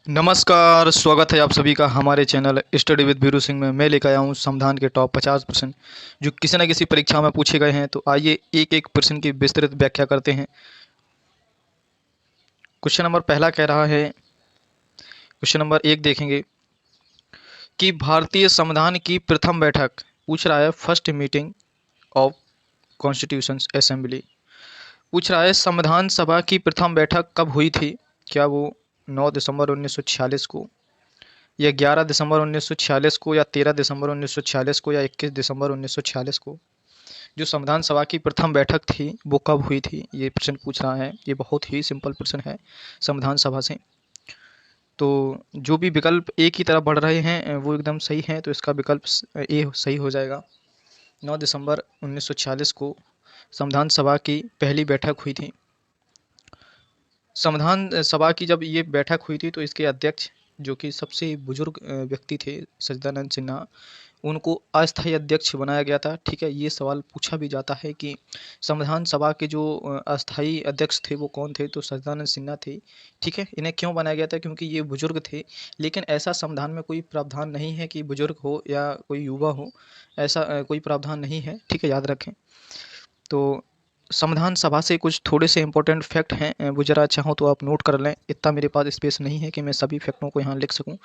नमस्कार, स्वागत है आप सभी का हमारे channel study with Veeru Singh में। मैं लेकर आया हूँ संविधान के टॉप 50% जो किसी न किसी परीक्षा में पूछे गए हैं। तो आइए एक एक प्रश्न की विस्तृत व्याख्या करते हैं। क्वेश्चन नंबर पहला कह रहा है, क्वेश्चन नंबर 1 देखेंगे कि भारतीय संविधान की प्रथम बैठक, पूछ रहा है first meeting of constitution assembly. पूछ रहा है संविधान सभा की प्रथम बैठक कब हुई थी। क्या वो 9 दिसंबर 1946 को, या 11 दिसंबर 1946 को, या 13 दिसंबर 1946 को, या 21 दिसंबर 1946 को। जो संविधान सभा की प्रथम बैठक थी वो कब हुई थी, ये प्रश्न पूछ रहा है। ये बहुत ही सिंपल प्रश्न है संविधान सभा से। तो जो भी विकल्प एक ही तरफ बढ़ रहे हैं वो एकदम सही है, तो इसका विकल्प ए सही हो जाएगा। 9 दिसंबर 1946 को संविधान सभा की पहली बैठक हुई थी। संविधान सभा की जब ये बैठक हुई थी तो इसके अध्यक्ष, जो कि सबसे बुजुर्ग व्यक्ति थे, सच्चिदानंद सिन्हा, उनको अस्थायी अध्यक्ष बनाया गया था। ठीक है, ये सवाल पूछा भी जाता है कि संविधान सभा के जो अस्थायी अध्यक्ष थे वो कौन थे, तो सच्चिदानंद सिन्हा थे। ठीक है, इन्हें क्यों बनाया गया था, क्योंकि ये बुजुर्ग थे। लेकिन ऐसा संविधान में कोई प्रावधान नहीं है कि बुजुर्ग हो या कोई युवा हो, ऐसा कोई प्रावधान नहीं है। ठीक है, याद रखें। तो संविधान सभा से कुछ थोड़े से इंपॉर्टेंट फैक्ट हैं, वो ज़रा चाहो तो आप नोट कर लें। इतना मेरे पास स्पेस नहीं है कि मैं सभी फैक्टों को यहाँ लिख सकूँ,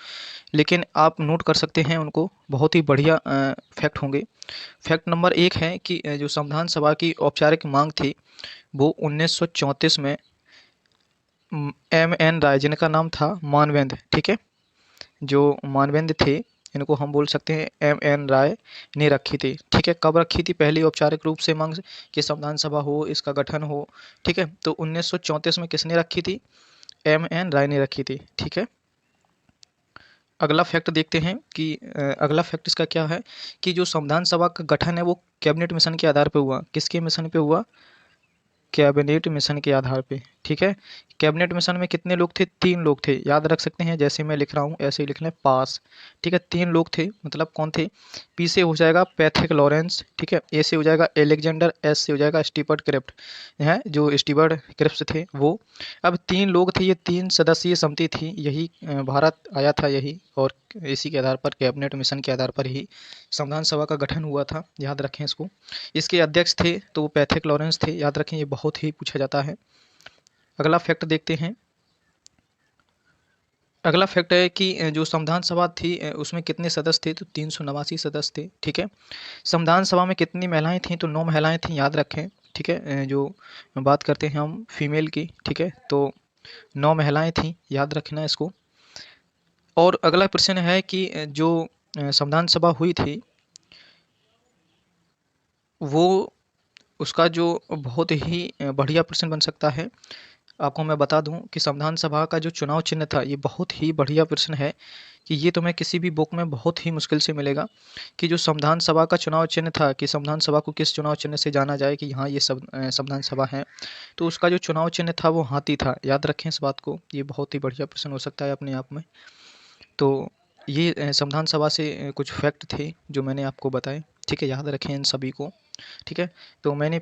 लेकिन आप नोट कर सकते हैं उनको। बहुत ही बढ़िया फैक्ट होंगे। फैक्ट नंबर 1 है कि जो संविधान सभा की औपचारिक मांग थी वो 1934 में एम एन राय, जिनका नाम था मानवेंद्र, ठीक है, जो मानवेंद्र थे, इनको हम बोल सकते हैं एम एन राय, ने रखी थी। ठीक है, कब रखी थी पहली औपचारिक रूप से मांग कि संविधान सभा हो, इसका गठन हो। ठीक है, तो 1934 में किसने रखी थी, एम एन राय ने रखी थी। ठीक है, अगला फैक्ट देखते हैं कि अगला फैक्ट इसका क्या है कि जो संविधान सभा का गठन है वो कैबिनेट मिशन के आधार पर हुआ। किसके मिशन पे हुआ, कैबिनेट मिशन के आधार पे। ठीक है, कैबिनेट मिशन में कितने लोग थे, 3 लोग थे। याद रख सकते हैं, जैसे मैं लिख रहा हूँ ऐसे ही लिख लें, पास। ठीक है, 3 लोग थे, मतलब कौन थे। पी से हो जाएगा पैथिक लॉरेंस, ठीक है, ए से हो जाएगा एलेक्जेंडर, एस से हो जाएगा स्टीवर्ट क्रिप्ट, है जो स्टीवर्ट क्रिप्स थे वो। अब 3 लोग थे, ये 3 सदस्यीय समिति थी, यही भारत आया था यही, और इसी के आधार पर, कैबिनेट मिशन के आधार पर ही संविधान सभा का गठन हुआ था। याद रखें इसको। इसके अध्यक्ष थे तो वो पैथिक लॉरेंस थे। याद रखें, ये बहुत ही पूछा जाता है। अगला फैक्ट देखते हैं। अगला फैक्ट है कि जो संविधान सभा थी उसमें कितने सदस्य थे, तो 389 सदस्य थे। ठीक है, संविधान सभा में कितनी महिलाएं थीं, तो 9 महिलाएं थीं। याद रखें। ठीक है, जो बात करते हैं हम फीमेल की, ठीक है, तो 9 महिलाएं थीं। याद रखना इसको। और अगला प्रश्न है कि जो संविधान सभा हुई थी वो, उसका जो बहुत ही बढ़िया प्रश्न बन सकता है। आपको मैं बता दूं कि संविधान सभा का जो चुनाव चिन्ह था, ये बहुत ही बढ़िया प्रश्न है कि ये तुम्हें किसी भी बुक में बहुत ही मुश्किल से मिलेगा कि जो संविधान सभा का चुनाव चिन्ह था, कि संविधान सभा को किस चुनाव चिन्ह से जाना जाए कि हाँ ये सब संविधान सभा है, तो उसका जो चुनाव चिन्ह था वो हाथी था। याद रखें इस बात को, ये बहुत ही बढ़िया प्रश्न हो सकता है अपने आप में। तो ये संविधान सभा से कुछ फैक्ट थे जो मैंने आपको बताए। ठीक है, याद रखें इन सभी को। ठीक है, तो मैंने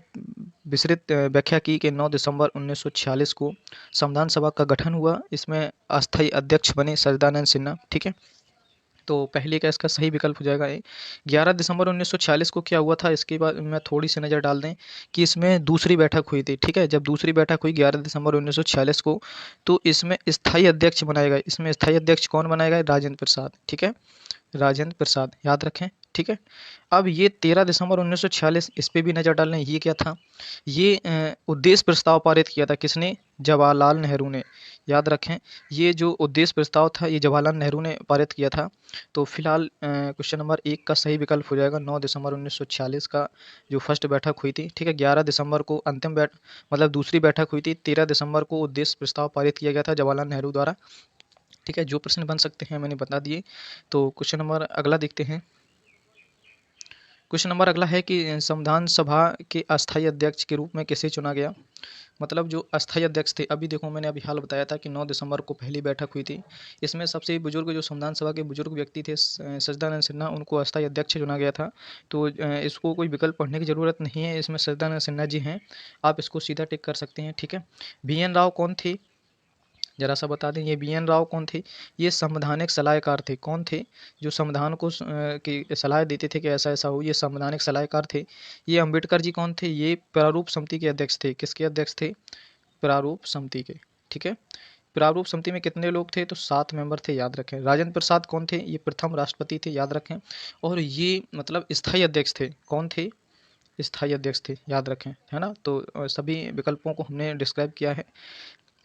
विस्तृत व्याख्या की कि 9 दिसंबर 1946 को संविधान सभा का गठन हुआ। इसमें अस्थायी अध्यक्ष बने सच्चिदानंद सिन्हा। ठीक है, तो पहले का इसका सही विकल्प हो जाएगा ए। 11 दिसंबर 1946 को क्या हुआ था, इसके बाद में थोड़ी सी नज़र डाल दें कि इसमें दूसरी बैठक हुई थी। ठीक है, जब दूसरी बैठक हुई 11 दिसंबर 1946 को, तो इसमें स्थायी अध्यक्ष बनाया गया। इसमें स्थायी अध्यक्ष कौन बनाया गया, राजेंद्र प्रसाद। ठीक है, राजेंद्र प्रसाद, याद रखें। ठीक है, अब ये 13 दिसंबर 1946, इस पे भी नज़र डालें। ये क्या था, ये उद्देश्य प्रस्ताव पारित किया था किसने, जवाहरलाल नेहरू ने। याद रखें, ये जो उद्देश्य प्रस्ताव था ये जवाहरलाल नेहरू ने पारित किया था। तो फिलहाल क्वेश्चन नंबर 1 का सही विकल्प हो जाएगा 9 दिसंबर 1946 का जो फर्स्ट बैठक हुई थी। ठीक है, 11 दिसंबर को अंतिम मतलब दूसरी बैठक हुई थी, 13 दिसंबर को उद्देश्य प्रस्ताव पारित किया गया था जवाहरलाल नेहरू द्वारा। ठीक है, जो प्रश्न बन सकते हैं मैंने बता दिए। तो क्वेश्चन नंबर अगला देखते हैं। क्वेश्चन नंबर अगला है कि संविधान सभा के अस्थायी अध्यक्ष के रूप में किसे चुना गया। मतलब जो अस्थायी अध्यक्ष थे, अभी देखो मैंने अभी हाल बताया था कि 9 दिसंबर को पहली बैठक हुई थी। इसमें सबसे बुजुर्ग, जो संविधान सभा के बुजुर्ग व्यक्ति थे, सच्चिदानंद सिन्हा, उनको अस्थायी अध्यक्ष चुना गया था। तो इसको कोई विकल्प पढ़ने की ज़रूरत नहीं है, इसमें सच्चिदानंद सिन्हा जी हैं। आप इसको सीधा टिक कर सकते हैं। ठीक है, बी एन राव कौन थे, जरा सा बता दें, ये BN राव कौन थे? ये संवैधानिक सलाहकार थे। कौन थे? जो संविधान को की सलाह देते थे कि ऐसा-ऐसा हो, ये संवैधानिक सलाहकार थे। ये अम्बेडकर जी कौन थे? ये प्रारूप समिति के अध्यक्ष थे। किसके अध्यक्ष थे? प्रारूप समिति के, ठीक है। प्रारूप समिति में कितने लोग थे? तो 7 मेंबर थे, याद रखें। राजेंद्र प्रसाद कौन थे? ये प्रथम राष्ट्रपति थे, याद रखें। और ये मतलब स्थायी अध्यक्ष थे। कौन थे? स्थायी अध्यक्ष थे, याद रखें, है ना। तो सभी विकल्पों को हमने डिस्क्राइब किया है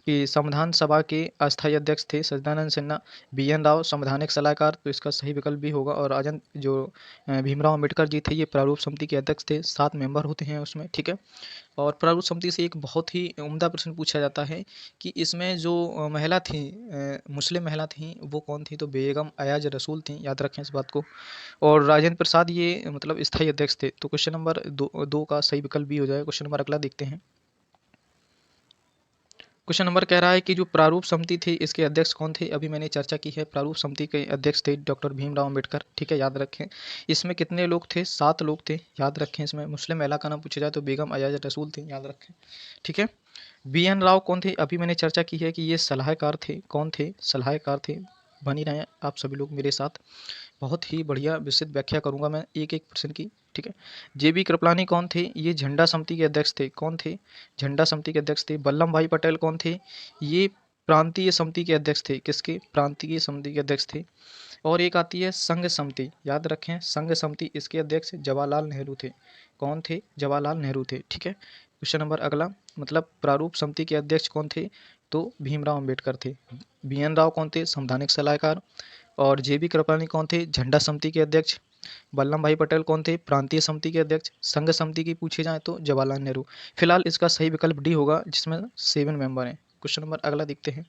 कि संविधान सभा के अस्थायी अध्यक्ष थे सच्चिदानंद सिन्हा, BN राव संवैधानिक सलाहकार, तो इसका सही विकल्प भी होगा। और राजन जो भीमराव अम्बेडकर जी थे, ये प्रारूप समिति के अध्यक्ष थे। 7 मेंबर होते हैं उसमें, ठीक है। और प्रारूप समिति से एक बहुत ही उम्दा प्रश्न पूछा जाता है कि इसमें जो महिला थी, मुस्लिम महिला थी, वो कौन थी? तो बेगम अयाज रसूल थी, याद रखें इस बात को। और राजेंद्र प्रसाद ये मतलब स्थायी अध्यक्ष थे। तो क्वेश्चन नंबर 2 का सही विकल्प भी हो जाएगा। क्वेश्चन नंबर अगला देखते हैं। क्वेश्चन नंबर कह रहा है कि जो प्रारूप समिति थी, इसके अध्यक्ष कौन थे? अभी मैंने चर्चा की है, प्रारूप समिति के अध्यक्ष थे डॉक्टर भीमराव अम्बेडकर, ठीक है, याद रखें। इसमें कितने लोग थे? 7 लोग थे, याद रखें। इसमें मुस्लिम महिला का नाम पूछा जाए तो बेगम अयाज रसूल थी, याद रखें, ठीक है। BN राव कौन थे? अभी मैंने चर्चा की है कि ये सलाहकार थे। कौन थे? सलाहकार थे। बनी रहें आप सभी लोग मेरे साथ, बहुत ही बढ़िया विस्तृत व्याख्या करूंगा मैं एक-एक प्रश्न की, ठीक है। JB कृपलानी कौन थे? ये झंडा समिति के अध्यक्ष थे। कौन थे? झंडा समिति के अध्यक्ष थे। वल्लभ भाई पटेल कौन थे? ये प्रांतीय समिति के अध्यक्ष थे। किसके? प्रांतीय समिति के अध्यक्ष थे। और एक आती है संघ समिति, याद रखें, संघ समिति, इसके अध्यक्ष जवाहरलाल नेहरू थे। कौन थे? जवाहरलाल नेहरू थे, ठीक है। क्वेश्चन नंबर अगला, मतलब प्रारूप समिति के अध्यक्ष कौन थे? तो भीमराव अम्बेडकर थे। BN राव कौन थे? संवैधानिक सलाहकार। और JB कृपलानी कौन थे? झंडा समिति के अध्यक्ष। वल्लभ भाई पटेल कौन थे? प्रांतीय समिति के अध्यक्ष। संघ समिति की पूछी जाए तो जवाहरलाल नेहरू। फिलहाल इसका सही विकल्प डी होगा, जिसमें 7 मेंबर हैं। क्वेश्चन नंबर अगला देखते हैं।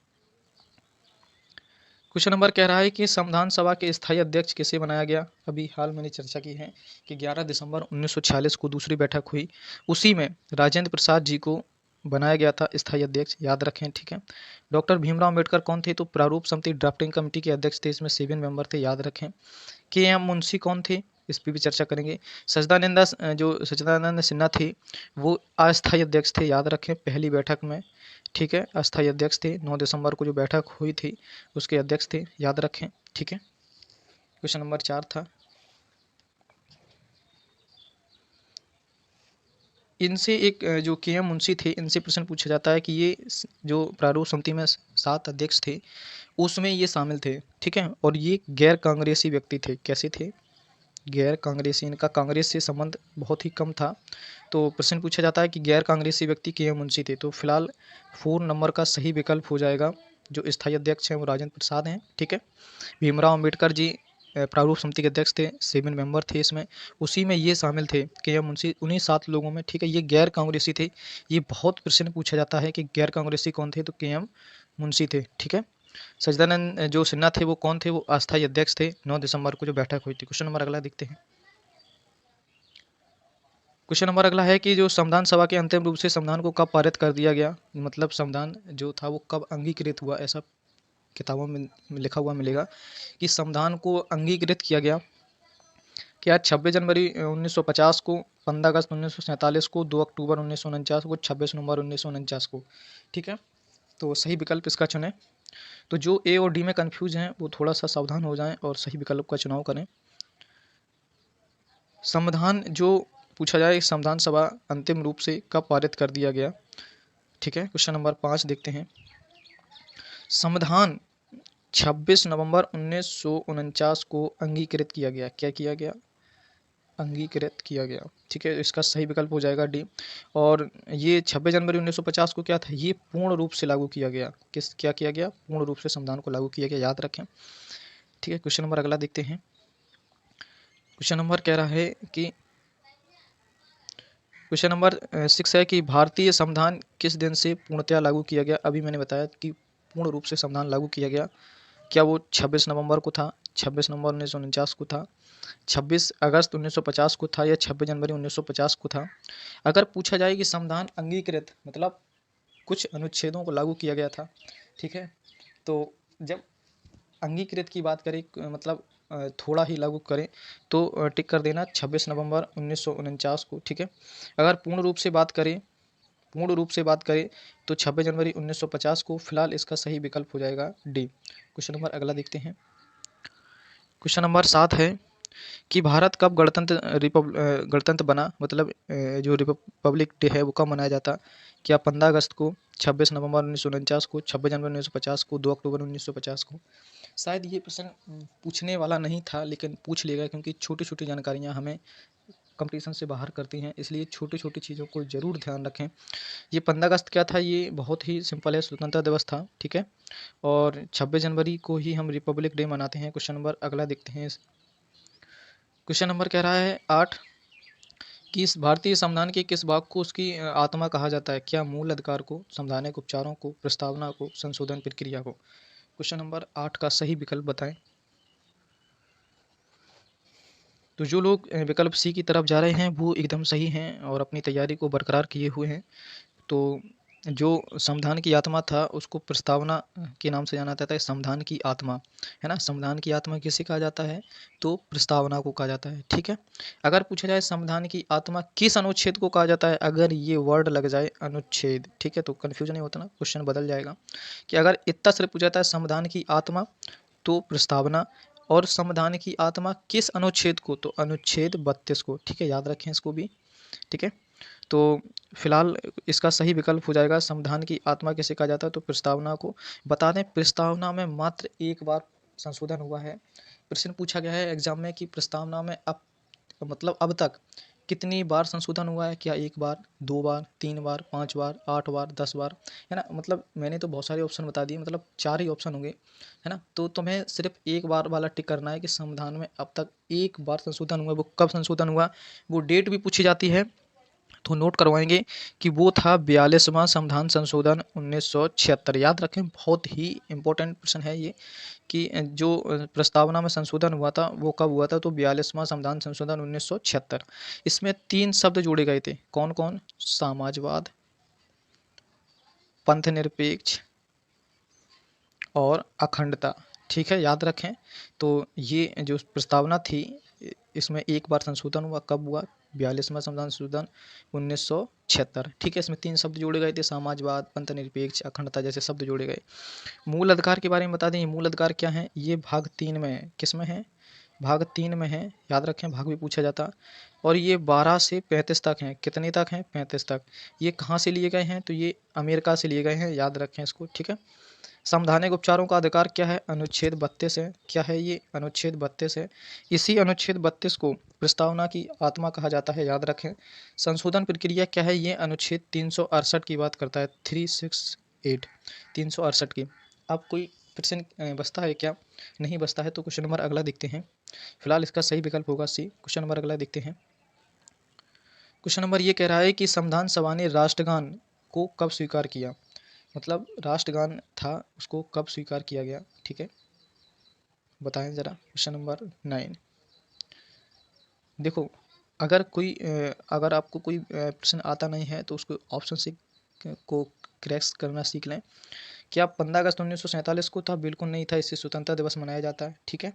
क्वेश्चन नंबर कह रहा है कि संविधान सभा के स्थायी अध्यक्ष किसे बनाया गया? अभी हाल मैंने चर्चा की है कि 11 दिसंबर 1946 को दूसरी बैठक हुई, उसी में राजेंद्र प्रसाद जी को बनाया गया था स्थायी अध्यक्ष, याद रखें, ठीक है। डॉक्टर भीमराव अम्बेडकर कौन थे? तो प्रारूप समिति ड्राफ्टिंग कमेटी के अध्यक्ष थे। इसमें 7 मेंबर थे, याद रखें। KM मुंशी कौन थे? इस पर भी चर्चा करेंगे। सच्चिदानंद सिन्हा थे, वो अस्थायी अध्यक्ष थे, याद रखें, पहली बैठक में, ठीक है, अस्थायी अध्यक्ष थे। 9 दिसंबर को जो बैठक हुई थी उसके अध्यक्ष थे, याद रखें, ठीक है। क्वेश्चन नंबर 4 था। इनसे एक जो KM मुंशी थे, इनसे प्रश्न पूछा जाता है कि ये जो प्रारूप समिति में 7 अध्यक्ष थे, उसमें ये शामिल थे, ठीक है। और ये गैर कांग्रेसी व्यक्ति थे। कैसे थे? गैर कांग्रेसी, इनका कांग्रेस से संबंध बहुत ही कम था। तो प्रश्न पूछा जाता है कि गैर कांग्रेसी व्यक्ति KM मुंशी थे। तो फिलहाल 4 नंबर का सही विकल्प हो जाएगा। जो स्थायी अध्यक्ष हैं वो राजेंद्र प्रसाद हैं, ठीक है। भीमराव अम्बेडकर जी प्रारूप समिति के अध्यक्ष थे, 7 मेंबर थे इसमें, उसी में ये शामिल थे KM मुंशी, उन्हीं 7 लोगों में, ठीक है। ये गैर कांग्रेसी थे। ये बहुत प्रश्न पूछा जाता है कि गैर कांग्रेसी कौन थे? तो KM मुंशी थे, ठीक है। सच्चिदानंद जो सिन्हा थे वो कौन थे? वो अस्थायी अध्यक्ष थे। 9 दिसंबर को जो बैठक हुई थी। क्वेश्चन नंबर अगला देखते हैं। क्वेश्चन नंबर अगला है कि जो संविधान सभा के अंतिम रूप से संविधान को कब पारित कर दिया गया? मतलब संविधान जो था वो कब अंगीकृत हुआ? ऐसा किताबों में लिखा हुआ मिलेगा कि संविधान को अंगीकृत किया गया। क्या 26 जनवरी 1950 को, 15 अगस्त 1947 को, 2 अक्टूबर 1949 को, 26 नवंबर 1949 को, ठीक है। तो सही विकल्प इसका चुनें। तो जो A और D में कंफ्यूज हैं वो थोड़ा सा सावधान हो जाएं और सही विकल्प का चुनाव करें। संविधान जो पूछा जाए, संविधान सभा अंतिम रूप से कब पारित कर दिया गया, ठीक है। क्वेश्चन नंबर 5 देखते हैं। संविधान 26 नवंबर 1949 को अंगीकृत किया गया। क्या किया गया? अंगीकृत किया गया, ठीक है। इसका सही विकल्प हो जाएगा डी। और ये 26 जनवरी 1950 को क्या था? ये पूर्ण रूप से लागू किया गया। क्या किया गया? पूर्ण रूप से संविधान को लागू किया गया, याद रखें, ठीक है। क्वेश्चन नंबर अगला देखते हैं। क्वेश्चन नंबर कह रहा है कि क्वेश्चन नंबर 6 है कि भारतीय संविधान किस दिन से पूर्णतया लागू किया गया? अभी मैंने बताया कि पूर्ण रूप से संविधान लागू किया गया। क्या वो 26 नवंबर को था, 26 नवंबर 1949 को था, 26 अगस्त 1950 को था, या 26 जनवरी 1950 को था? अगर पूछा जाए कि संविधान अंगीकृत मतलब कुछ अनुच्छेदों को लागू किया गया था, ठीक है। तो जब अंगीकृत की बात करें, मतलब थोड़ा ही लागू करें, तो टिक कर देना 26 नवंबर 1949 को, ठीक है। अगर पूर्ण रूप से बात करें पूर्ण रूप से बात करें तो 26 जनवरी 1950 को। फिलहाल इसका सही विकल्प हो जाएगा डी। क्वेश्चन नंबर अगला देखते हैं। क्वेश्चन नंबर 7 है कि भारत कब गणतंत्र बना, मतलब जो रिपब्लिक डे है वो कब मनाया जाता। क्या 15 अगस्त को, 26 नवंबर 1949 को, 26 जनवरी 1950 को, 2 अक्टूबर 1950 को। शायद ये प्रश्न पूछने वाला नहीं था, लेकिन पूछ लिया गया क्योंकि छोटी छोटी जानकारियाँ हमें कंपटीशन से बाहर करती हैं, इसलिए छोटी छोटी चीज़ों को ज़रूर ध्यान रखें। ये 15 अगस्त क्या था, ये बहुत ही सिंपल है, स्वतंत्रता दिवस था, ठीक है। और 26 जनवरी को ही हम रिपब्लिक डे मनाते हैं। क्वेश्चन नंबर अगला देखते हैं। क्वेश्चन नंबर कह रहा है 8 कि इस भारतीय संविधान के किस भाग को उसकी आत्मा कहा जाता है। क्या मूल अधिकार को, संवैधानिक उपचारों को, प्रस्तावना को, संशोधन प्रक्रिया को। क्वेश्चन नंबर 8 का सही विकल्प बताएं। तो जो लोग विकल्प सी की तरफ जा रहे हैं वो एकदम सही हैं और अपनी तैयारी को बरकरार किए हुए हैं। तो जो संविधान की आत्मा था उसको प्रस्तावना के नाम से जाना जाता है। संविधान की आत्मा है ना, संविधान की आत्मा किसे कहा जाता है, तो प्रस्तावना को कहा जाता है, ठीक है। अगर पूछा जाए संविधान की आत्मा किस अनुच्छेद को कहा जाता है, अगर ये वर्ड लग जाए अनुच्छेद, ठीक है, तो कन्फ्यूजन नहीं होता ना, क्वेश्चन बदल जाएगा। कि अगर इतना सिर्फ पूछा जाता है संविधान की आत्मा तो प्रस्तावना, और संविधान की आत्मा किस अनुच्छेद को, तो अनुच्छेद 32 को, ठीक है, याद रखें इसको भी, ठीक है। तो फिलहाल इसका सही विकल्प हो जाएगा संविधान की आत्मा किसे कहा जाता है, तो प्रस्तावना को। बता दें प्रस्तावना में मात्र एक बार संशोधन हुआ है। प्रश्न पूछा गया है एग्जाम में कि प्रस्तावना में अब मतलब अब तक कितनी बार संशोधन हुआ है, क्या 1 बार, 2 बार, 3 बार, 5 बार, 8 बार, 10 बार, है ना। मतलब मैंने तो बहुत सारे ऑप्शन बता दिए, मतलब 4 ही ऑप्शन होंगे, है ना। तो तुम्हें सिर्फ 1 बार वाला टिक करना है कि संविधान में अब तक 1 बार संशोधन हुआ। वो कब संशोधन हुआ, वो डेट भी पूछी जाती है, तो नोट करवाएंगे कि वो था 42वां संविधान संशोधन 1976। याद रखें, बहुत ही इंपॉर्टेंट प्रश्न है ये कि जो प्रस्तावना में संशोधन हुआ था वो कब हुआ था, तो 42वां संविधान संशोधन 1976। इसमें 3 शब्द जोड़े गए थे, कौन कौन, समाजवाद, पंथ निरपेक्ष और अखंडता, ठीक है, याद रखें। तो ये जो प्रस्तावना थी इसमें 1 बार संशोधन हुआ, कब हुआ, 42वां संविधान संशोधन 1976, ठीक है। इसमें 3 शब्द जोड़े गए थे, समाजवाद, पंथ निरपेक्ष, अखंडता जैसे शब्द जोड़े गए। मूल अधिकार के बारे में बता दें, ये मूल अधिकार क्या है, ये भाग 3 में है। किस में है, भाग 3 में है, याद रखें, भाग भी पूछा जाता। और ये 12 से 35 तक हैं, कितने तक हैं, 35 तक। ये कहाँ से लिए गए हैं, तो ये अमेरिका से लिए गए हैं, याद रखें इसको, ठीक है। संवैधानिक उपचारों का अधिकार क्या है, अनुच्छेद 32 है, क्या है ये, अनुच्छेद 32 है। इसी अनुच्छेद 32 को प्रस्तावना की आत्मा कहा जाता है, याद रखें। संशोधन प्रक्रिया क्या है, ये अनुच्छेद 368 की बात करता है, 368, 368 की। अब कोई प्रश्न बचता है क्या, नहीं बचता है, तो क्वेश्चन नंबर अगला देखते हैं। फिलहाल इसका सही विकल्प होगा सी। क्वेश्चन नंबर अगला देखते हैं। क्वेश्चन नंबर ये कह रहा है कि संविधान सभा ने राष्ट्रगान को कब स्वीकार किया, मतलब राष्ट्रगान था उसको कब स्वीकार किया गया, ठीक है, बताएं ज़रा। Question number 9। देखो, अगर आपको कोई प्रश्न आता नहीं है तो उसको ऑप्शन से को क्रैक्स करना सीख लें। क्या 15 अगस्त 1947 को था, बिल्कुल नहीं था, इससे स्वतंत्रता दिवस मनाया जाता है, ठीक है।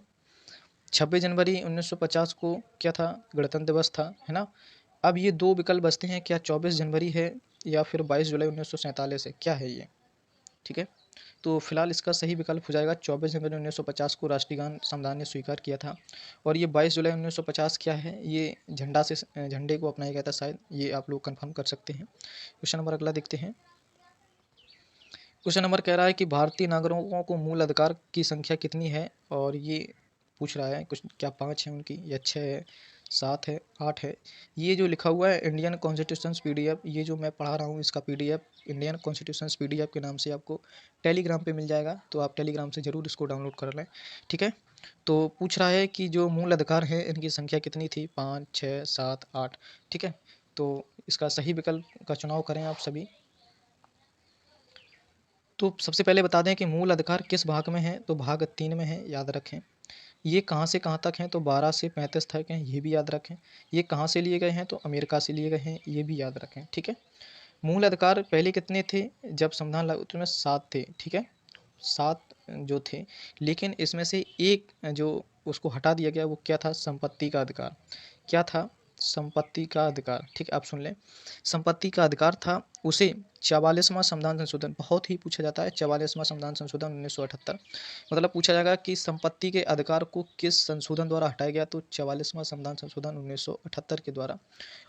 26 जनवरी 1950 को क्या था, गणतंत्र दिवस था, है ना। अब ये 2 विकल्प बचते हैं, क्या 24 जनवरी है या फिर 22 जुलाई 1947 है, क्या है ये, ठीक है। तो फिलहाल इसका सही विकल्प हो जाएगा 24 जनवरी 1950 को राष्ट्रीय गान संविधान ने स्वीकार किया था। और ये 22 जुलाई 1950 क्या है, ये झंडे को अपनाया गया था शायद, ये आप लोग कंफर्म कर सकते हैं। क्वेश्चन नंबर अगला देखते हैं। क्वेश्चन नंबर कह रहा है कि भारतीय नागरिकों को मूल अधिकार की संख्या कितनी है, और ये पूछ रहा है कुछ, क्या 5 है उनकी या 6 है, 7 है, 8 है। ये जो लिखा हुआ है इंडियन कॉन्स्टिट्यूशन PDF, ये जो मैं पढ़ा रहा हूँ इसका PDF इंडियन कॉन्स्टिट्यूशन PDF के नाम से आपको टेलीग्राम पे मिल जाएगा, तो आप टेलीग्राम से ज़रूर इसको डाउनलोड कर लें, ठीक है। तो पूछ रहा है कि जो मूल अधिकार है इनकी संख्या कितनी थी, 5, 6, 7, 8, ठीक है। तो इसका सही विकल्प का चुनाव करें आप सभी। तो सबसे पहले बता दें कि मूल अधिकार किस भाग में है, तो भाग 3 में है, याद रखें। ये कहाँ से कहाँ तक हैं, तो 12 से 35 तक हैं, ये भी याद रखें। ये कहाँ से लिए गए हैं, तो अमेरिका से लिए गए हैं, ये भी याद रखें, ठीक है। मूल अधिकार पहले कितने थे जब संविधान लागू, तो 7 थे, ठीक है, 7 जो थे। लेकिन इसमें से एक जो उसको हटा दिया गया वो क्या था, संपत्ति का अधिकार। क्या था, संपत्ति का अधिकार, ठीक है, आप सुन लें। संपत्ति का अधिकार था उसे 44वां संविधान संशोधन, बहुत ही पूछा जाता है 44वां संविधान संशोधन 1978, मतलब पूछा जाएगा कि संपत्ति के अधिकार को किस संशोधन द्वारा हटाया गया, तो 44वां संविधान संशोधन 1978 के द्वारा,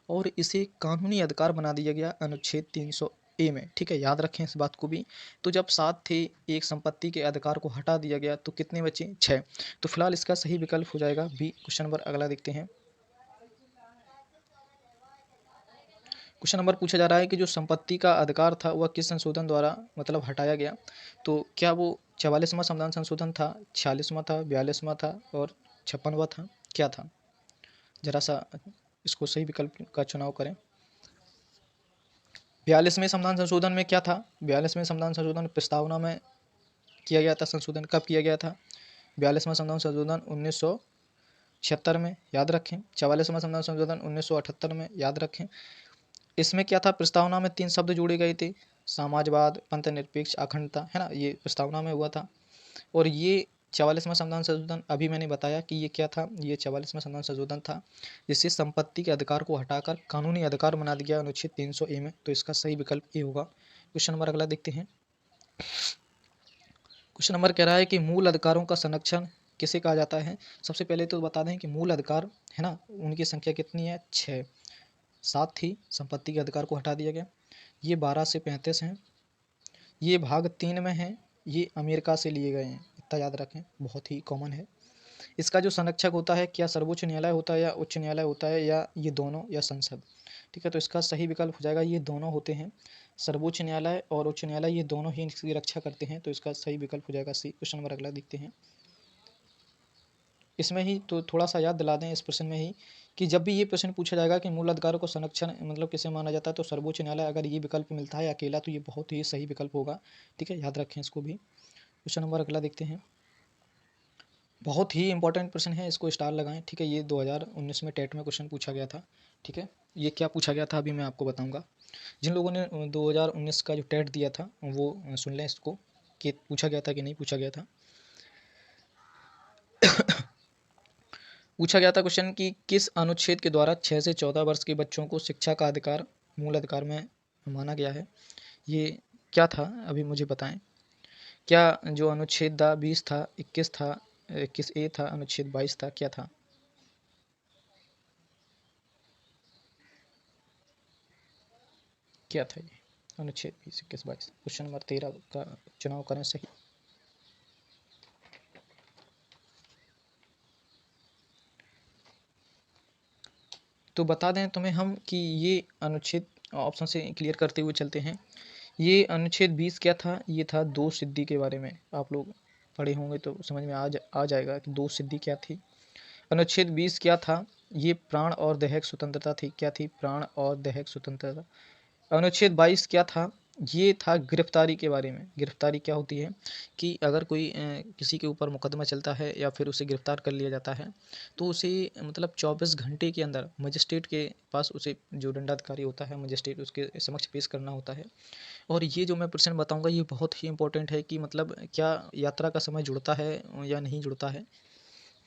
और इसे कानूनी अधिकार बना दिया गया अनुच्छेद 300 ए में, ठीक है, याद रखें इस बात को भी। तो जब 7 थे, एक संपत्ति के अधिकार को हटा दिया गया तो कितने बचे, 6। तो फिलहाल इसका सही विकल्प हो जाएगा बी। क्वेश्चन नंबर अगला देखते हैं। क्वेश्चन नंबर पूछा जा रहा है कि जो संपत्ति का अधिकार था वह किस संशोधन द्वारा मतलब हटाया गया, तो क्या वो 44वां संविधान संशोधन था, 46वां था, 42वां था और 56वां था, क्या था, जरा सा इसको सही विकल्प का चुनाव करें। 42वें संविधान संशोधन में क्या था, 42वें संविधान संशोधन प्रस्तावना में किया गया था, संशोधन कब किया गया था, 42वां संविधान संशोधन 1976 में, याद रखें। 44वां संविधान संशोधन 1978 में, याद रखें। इसमें क्या था, प्रस्तावना में 3 शब्द जोड़े गए थे, समाजवाद, पंथनिरपेक्ष, अखंडता, है ना, ये प्रस्तावना में हुआ था। और ये 44वां संविधान संशोधन अभी मैंने बताया कि ये क्या था, ये 44वां संविधान संशोधन था जिससे संपत्ति के अधिकार को हटाकर कानूनी अधिकार बना दिया गया अनुच्छेद 300 ए में, तो इसका सही विकल्प ए होगा। क्वेश्चन नंबर अगला देखते हैं। क्वेश्चन नंबर कह रहा है कि मूल अधिकारों का संरक्षण किसे कहा जाता है। सबसे पहले तो बता दें कि मूल अधिकार है ना, उनकी संख्या कितनी है, 6। 7 थी, संपत्ति के अधिकार को हटा दिया गया। ये 12 से 35 हैं, ये भाग 3 में हैं, ये अमेरिका से लिए गए हैं, इतना याद रखें, बहुत ही कॉमन है। इसका जो संरक्षक होता है, क्या सर्वोच्च न्यायालय होता है या उच्च न्यायालय होता है या ये दोनों या संसद, ठीक है, तो इसका सही विकल्प हो जाएगा ये दोनों होते हैं, सर्वोच्च न्यायालय और उच्च न्यायालय ये दोनों ही इसकी रक्षा करते हैं, तो इसका सही विकल्प हो जाएगा सी। क्वेश्चन नंबर अगला देखते हैं। इसमें ही तो थोड़ा सा याद दिला दें इस प्रश्न में ही कि जब भी ये प्रश्न पूछा जाएगा कि मूल अधिकारों को संरक्षण मतलब किसे माना जाता है, तो सर्वोच्च न्यायालय अगर ये विकल्प मिलता है अकेला तो ये बहुत ही सही विकल्प होगा, ठीक है, याद रखें इसको भी। क्वेश्चन नंबर अगला देखते हैं। बहुत ही इंपॉर्टेंट प्रश्न है, इसको स्टार लगाएं, ठीक है, ये 2019 में टेट में क्वेश्चन पूछा गया था, ठीक है। ये क्या पूछा गया था अभी मैं आपको बताऊंगा। जिन लोगों ने 2019 का जो टेट दिया था वो सुन लें इसको कि पूछा गया था कि नहीं पूछा गया था। पूछा गया था क्वेश्चन कि किस अनुच्छेद के द्वारा 6 से 14 वर्ष के बच्चों को शिक्षा का अधिकार मूल अधिकार में माना गया है, ये क्या था अभी मुझे बताएं। क्या जो अनुच्छेद 20 था, 21 था, 21 ए था, अनुच्छेद 22 था, क्या था, क्या था ये अनुच्छेद 20, 21, 22। क्वेश्चन नंबर 13 का चुनाव करें सही। तो बता दें तुम्हें हम कि ये अनुच्छेद ऑप्शन से क्लियर करते हुए चलते हैं। ये अनुच्छेद 20 क्या था, ये था दोष सिद्धि के बारे में, आप लोग पढ़े होंगे तो समझ में आ जाएगा कि दोष सिद्धि क्या थी। अनुच्छेद 20 क्या था, ये प्राण और दैहिक स्वतंत्रता थी, क्या थी, प्राण और दैहिक स्वतंत्रता। अनुच्छेद 22 क्या था, ये था गिरफ्तारी के बारे में। गिरफ्तारी क्या होती है कि अगर कोई किसी के ऊपर मुकदमा चलता है या फिर उसे गिरफ्तार कर लिया जाता है तो उसे मतलब 24 घंटे के अंदर मजिस्ट्रेट के पास उसे जो दंडाधिकारी होता है मजिस्ट्रेट उसके समक्ष पेश करना होता है। और ये जो मैं प्रश्न बताऊंगा ये बहुत ही इंपॉर्टेंट है कि मतलब क्या यात्रा का समय जुड़ता है या नहीं जुड़ता है।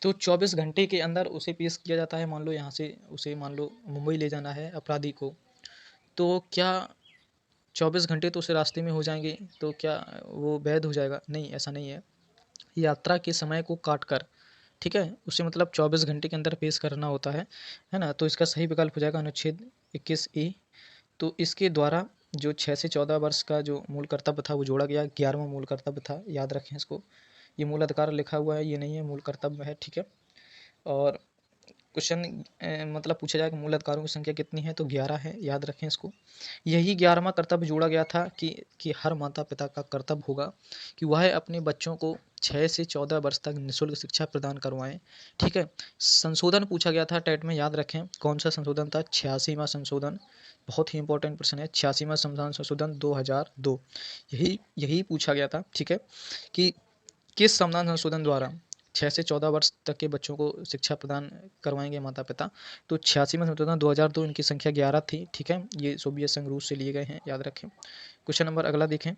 तो 24 घंटे के अंदर उसे पेश किया जाता है। मान लो यहाँ से उसे मान लो मुंबई ले जाना है अपराधी को, तो क्या 24 घंटे तो उसे रास्ते में हो जाएंगे, तो क्या वो वैध हो जाएगा, नहीं, ऐसा नहीं है। यात्रा के समय को काट कर, ठीक है, उसे मतलब 24 घंटे के अंदर पेश करना होता है ना। तो इसका सही विकल्प हो जाएगा अनुच्छेद 21 ए। तो इसके द्वारा जो 6 से 14 वर्ष का जो मूल कर्तव्य था वो जोड़ा गया, 11वां मूल कर्तव्य था, याद रखें इसको। ये मूल अधिकार लिखा हुआ है, ये नहीं है, मूल कर्तव्य है, ठीक है। और क्वेश्चन मतलब पूछा जाए कि मूल अधिकारों की संख्या कितनी है, तो 11 है, याद रखें इसको। यही 11वां कर्तव्य जोड़ा गया था कि हर माता पिता का कर्तव्य होगा कि वह अपने बच्चों को 6 से 14 वर्ष तक निःशुल्क शिक्षा प्रदान करवाएं, ठीक है। संशोधन पूछा गया था टेट में, याद रखें कौन सा संशोधन था, 86वां संशोधन। बहुत ही इंपॉर्टेंट प्रश्न है, 86वां संविधान संशोधन 2002, यही यही पूछा गया था, ठीक है, कि किस संविधान संशोधन द्वारा 6 से 14 वर्ष तक के बच्चों को शिक्षा प्रदान करवाएंगे माता पिता। तो 86वां संशोधन 2002, इनकी संख्या 11 थी, ठीक है, ये सोवियत संघ रूस से लिए गए हैं, याद रखें। क्वेश्चन नंबर अगला देखें।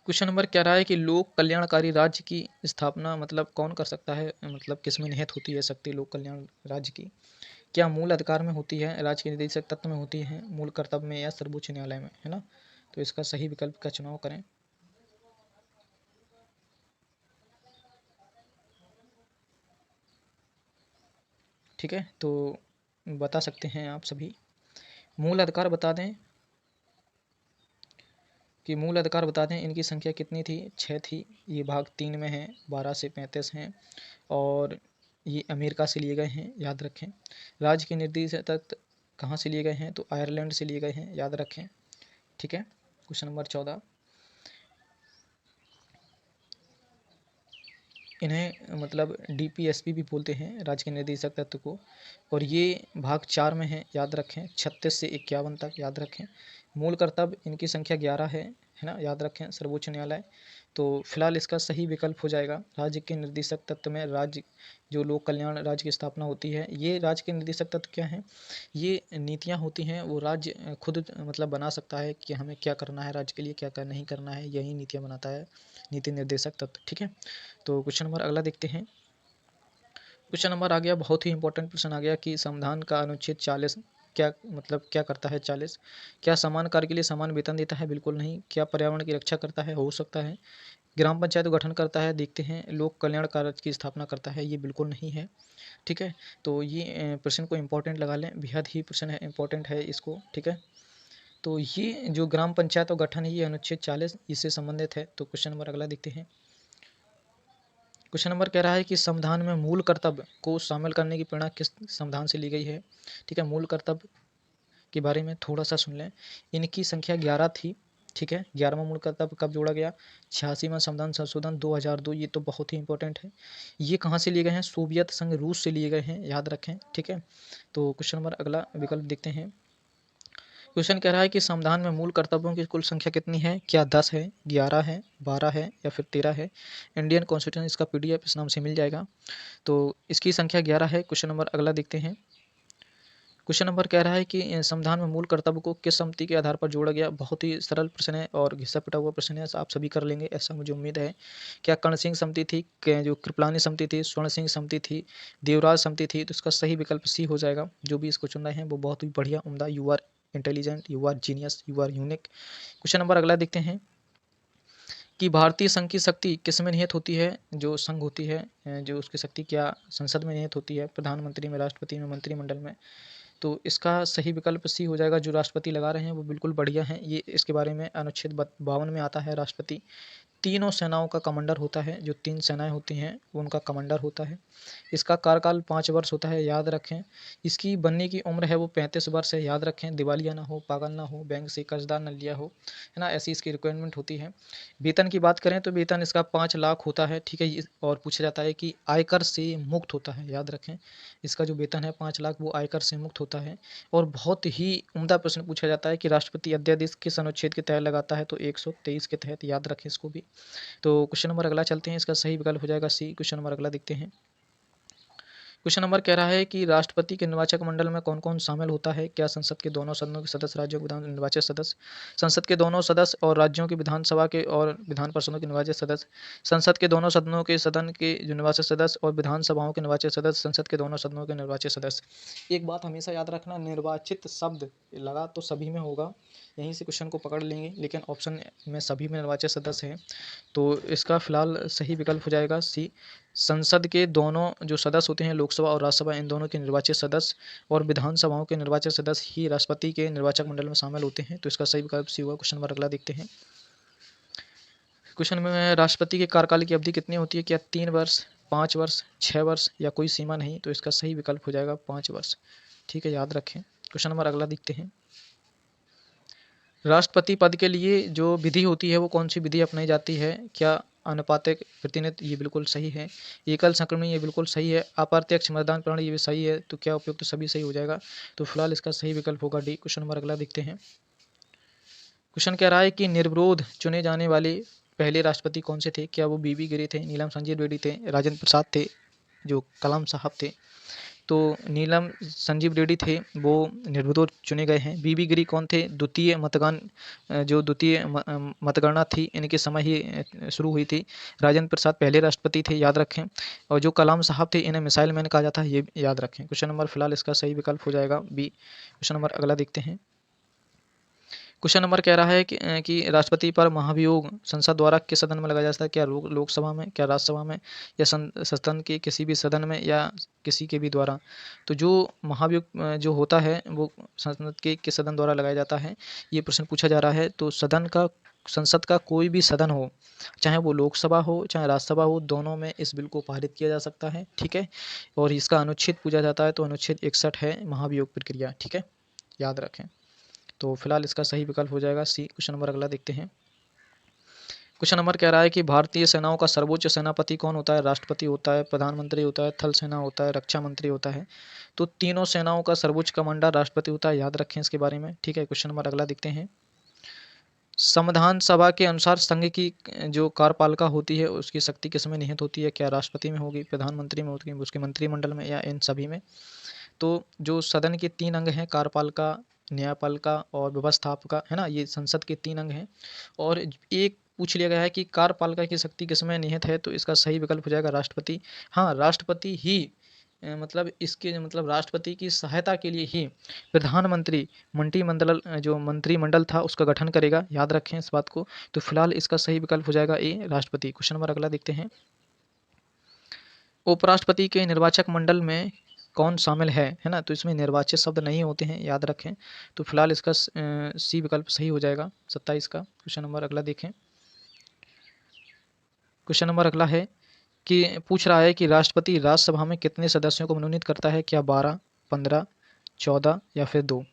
क्वेश्चन नंबर कह रहा है कि लोक कल्याणकारी राज्य की स्थापना मतलब कौन कर सकता है, मतलब किस में निहित होती है शक्ति लोक कल्याण राज्य की। क्या मूल अधिकार में होती है, राज्य के निदेशक तत्व में होती है, मूल कर्तव्य में या सर्वोच्च न्यायालय में, है ना। तो इसका सही विकल्प का चुनाव करें। ठीक है, तो बता सकते हैं आप सभी। मूल अधिकार बता दें कि मूल अधिकार बता दें इनकी संख्या कितनी थी, 6 थी। ये भाग 3 में है, 12 से 35 हैं और ये अमेरिका से लिए गए हैं, याद रखें। राज्य के निर्देशक तत्व कहाँ से लिए गए हैं, तो आयरलैंड से लिए गए हैं, याद रखें। ठीक है, क्वेश्चन नंबर 14। इन्हें मतलब डीपीएसपी भी बोलते हैं, राज्य के निर्देशक तत्व को, और ये भाग 4 में है, याद रखें। 36 से 51 तक, याद रखें। मूल कर्तव्य इनकी संख्या 11 है ना, याद रखें, सर्वोच्च न्यायालय। तो फिलहाल इसका सही विकल्प हो जाएगा राज्य के निर्देशक तत्व में राज्य जो लोक कल्याण राज्य की स्थापना होती है। ये राज्य के निर्देशक तत्व क्या हैं, ये नीतियाँ होती हैं, वो राज्य खुद मतलब बना सकता है कि हमें क्या करना है, राज्य के लिए क्या नहीं करना है, यही नीतियाँ बनाता है नीति निर्देशक तत्व। ठीक है, तो क्वेश्चन नंबर अगला देखते हैं। क्वेश्चन नंबर आ गया, बहुत ही इंपॉर्टेंट प्रश्न आ गया कि संविधान का अनुच्छेद 40 क्या मतलब क्या करता है। 40 क्या समान कार्य के लिए समान वेतन देता है, बिल्कुल नहीं। क्या पर्यावरण की रक्षा करता है, हो सकता है। ग्राम पंचायत को गठन करता है, देखते हैं। लोक कल्याण कार्य की स्थापना करता है, ये बिल्कुल नहीं है। ठीक है, तो ये प्रश्न को इंपॉर्टेंट लगा लें, बेहद ही प्रश्न है, इंपॉर्टेंट है इसको। ठीक है, तो ये जो ग्राम पंचायत का गठन है ये अनुच्छेद 40 इससे संबंधित है। तो क्वेश्चन नंबर अगला देखते हैं। क्वेश्चन नंबर कह रहा है कि संविधान में मूल कर्तव्य को शामिल करने की प्रेरणा किस संविधान से ली गई है। ठीक है, मूल कर्तव्य के बारे में थोड़ा सा सुन लें। इनकी संख्या 11 थी। ठीक है, 11वां मूल कर्तव्य कब जोड़ा गया, 86वां संविधान संशोधन 2002। ये तो बहुत ही इंपॉर्टेंट है। ये कहाँ से लिए गए हैं, सोवियत संघ रूस से लिए गए हैं, याद रखें। ठीक है, तो क्वेश्चन नंबर अगला विकल्प देखते हैं। क्वेश्चन कह रहा है कि संविधान में मूल कर्तव्यों की कुल संख्या कितनी है, क्या 10 है, 11 है, 12 है या फिर 13 है। इंडियन कॉन्स्टिट्यूशन इसका पीडीएफ इस नाम से मिल जाएगा। तो इसकी संख्या 11 है। क्वेश्चन नंबर अगला देखते हैं। क्वेश्चन नंबर कह रहा है कि संविधान में मूल कर्तव्य को किस सम्मति के आधार पर जोड़ा गया। बहुत ही सरल प्रश्न है और घिसा पिटा हुआ प्रश्न है, आप सभी कर लेंगे ऐसा मुझे उम्मीद है। क्या कर्ण सिंह समिति थी, जो कृपलानी समिति थी, स्वर्ण सिंह समिति थी, देवराज समिति थी। तो इसका सही विकल्प सी हो जाएगा। जो भी इसको चुन रहे हैं वो बहुत ही बढ़िया, उम्दा, you are intelligent, you are genius, you are unique. Question number अगला देखते हैं कि भारतीय संघ की शक्ति किस में निहित होती है। जो संघ होती है, जो उसकी शक्ति क्या संसद में निहित होती है, प्रधानमंत्री में, राष्ट्रपति में, मंत्रिमंडल में। तो इसका सही विकल्प सी हो जाएगा। जो राष्ट्रपति लगा रहे हैं वो बिल्कुल बढ़िया हैं। ये इसके बारे में अनुच्छेद 52 में आता है। राष्ट्रपति तीनों सेनाओं का कमांडर होता है। जो 3 सेनाएं होती हैं वो उनका कमांडर होता है। इसका कार्यकाल 5 वर्ष होता है, याद रखें। इसकी बनने की उम्र है वो 35 वर्ष है, याद रखें। दिवालिया ना हो, पागल ना हो, बैंक से कर्जदार न लिया हो, है ना, ऐसी इसकी रिक्वायरमेंट होती है। वेतन की बात करें तो वेतन इसका 5 लाख होता है। ठीक है, और पूछा जाता है कि आयकर से मुक्त होता है, याद रखें। इसका जो वेतन है 5 लाख वो आयकर से मुक्त होता है। और बहुत ही उम्दा प्रश्न पूछा जाता है कि राष्ट्रपति अध्यादेश किस अनुच्छेद के तहत लगाता है, तो 123 के तहत, याद रखें इसको भी। तो क्वेश्चन नंबर अगला चलते हैं, इसका सही विकल्प हो जाएगा सी। क्वेश्चन नंबर अगला देखते हैं। क्वेश्चन नंबर कह रहा है कि राष्ट्रपति के निर्वाचक मंडल में कौन कौन शामिल होता है। क्या संसद के दोनों सदनों के सदस्य, राज्यों के विधान निर्वाचित सदस्य, संसद के दोनों सदस्य और राज्यों की विधानसभा के और विधान परिषदों के निर्वाचित सदस्य, संसद के दोनों सदनों के सदन के जो निर्वाचित सदस्य और विधानसभाओं के निर्वाचित सदस्य, संसद के दोनों सदनों के निर्वाचित सदस्य। एक बात हमेशा याद रखना, निर्वाचित शब्द लगा तो सभी में होगा, यहीं से क्वेश्चन को पकड़ लेंगे, लेकिन ऑप्शन में सभी में निर्वाचित सदस्य हैं। तो इसका फिलहाल सही विकल्प हो जाएगा सी। संसद के दोनों जो सदस्य होते हैं, लोकसभा और राज्यसभा, इन दोनों के निर्वाचित सदस्य और विधानसभाओं के निर्वाचित सदस्य ही राष्ट्रपति के निर्वाचक मंडल में शामिल होते हैं। तो इसका सही विकल्प सी होगा। क्वेश्चन नंबर अगला देखते हैं। क्वेश्चन में राष्ट्रपति के कार्यकाल की अवधि कितनी होती है। क्या 3 वर्ष, 5 वर्ष, 6 वर्ष या कोई सीमा नहीं। तो इसका सही विकल्प हो जाएगा 5 वर्ष। ठीक है, याद रखें। क्वेश्चन नंबर अगला देखते हैं। राष्ट्रपति पद के लिए जो विधि होती है वो कौन सी विधि अपनाई जाती है। क्या आनुपातिक प्रतिनिधित्व, ये बिल्कुल सही है। एकल संक्रमण, ये बिल्कुल सही है। अप्रत्यक्ष मतदान प्रणाली, ये भी सही है। तो क्या उपयुक्त, तो सभी सही हो जाएगा। तो फिलहाल इसका सही विकल्प होगा डी। क्वेश्चन नंबर अगला देखते हैं। क्वेश्चन कह रहा है कि निर्विरोध चुने जाने वाले पहले राष्ट्रपति कौन से थे। क्या वो बीबी गिरी थे, नीलम संजीव रेड्डी थे, राजेंद्र प्रसाद थे, जो कलाम साहब थे। तो नीलम संजीव रेड्डी थे, वो निर्विरोध चुने गए हैं। बीबी गिरी कौन थे? द्वितीय मतगणना थी, इनके समय ही शुरू हुई थी। राजेंद्र प्रसाद पहले राष्ट्रपति थे, याद रखें। और जो कलाम साहब थे, इन्हें मिसाइल मैन कहा जाता है, ये याद रखें। क्वेश्चन नंबर फिलहाल इसका सही विकल्प हो जाएगा बी। क्वेश्चन नंबर अगला देखते हैं। क्वेश्चन नंबर कह रहा है कि राष्ट्रपति पर महाभियोग संसद द्वारा किस सदन में लगाया जाता है? क्या लोकसभा में, क्या राज्यसभा में, या सदन के किसी भी सदन में, या किसी के भी द्वारा? तो जो महाभियोग जो होता है वो संसद के किस सदन द्वारा लगाया जाता है, ये प्रश्न पूछा जा रहा है। तो संसद का कोई भी सदन हो, चाहे वो लोकसभा हो चाहे राज्यसभा हो, दोनों में इस बिल को पारित किया जा सकता है, ठीक है। और इसका अनुच्छेद पूछा जाता है, तो अनुच्छेद 61 है महाभियोग प्रक्रिया, ठीक है, याद रखें। तो फिलहाल इसका सही विकल्प हो जाएगा सी। क्वेश्चन नंबर अगला देखते हैं। क्वेश्चन नंबर कह रहा है कि भारतीय सेनाओं का सर्वोच्च सेनापति कौन होता है? राष्ट्रपति होता है, प्रधानमंत्री होता है, थल सेना होता है, रक्षा मंत्री होता है। तो तीनों सेनाओं का सर्वोच्च कमांडर राष्ट्रपति होता है, याद रखें इसके बारे में, ठीक है। क्वेश्चन नंबर अगला देखते हैं। संविधान सभा के अनुसार संघ की जो कार्यपालिका होती है उसकी शक्ति किसमें निहित होती है? क्या राष्ट्रपति में होगी, प्रधानमंत्री में होगी, उसके मंत्रिमंडल में, या इन सभी में? तो जो सदन के 3 अंग हैं, कार्यपालिका, न्यायपालिका और व्यवस्थापिका, है ना, ये संसद के 3 अंग हैं। और एक पूछ लिया गया है कि कार्यपालिका की शक्ति किसमें निहित है, तो इसका सही विकल्प हो जाएगा राष्ट्रपति। हाँ, राष्ट्रपति ही मतलब इसके मतलब राष्ट्रपति की सहायता के लिए ही प्रधानमंत्री जो मंत्रिमंडल था उसका गठन करेगा, याद रखें इस बात को। तो फिलहाल इसका सही विकल्प हो जाएगा ए, राष्ट्रपति। क्वेश्चन नंबर अगला देखते हैं। उपराष्ट्रपति के निर्वाचक मंडल में कौन शामिल है ना? तो इसमें निर्वाचित शब्द नहीं होते हैं, याद रखें। तो फिलहाल इसका सी विकल्प सही हो जाएगा 27 का। क्वेश्चन नंबर अगला देखें। क्वेश्चन नंबर अगला है कि पूछ रहा है कि राष्ट्रपति राज्यसभा में कितने सदस्यों को मनोनीत करता है? क्या 12, 15, 14 या फिर 2?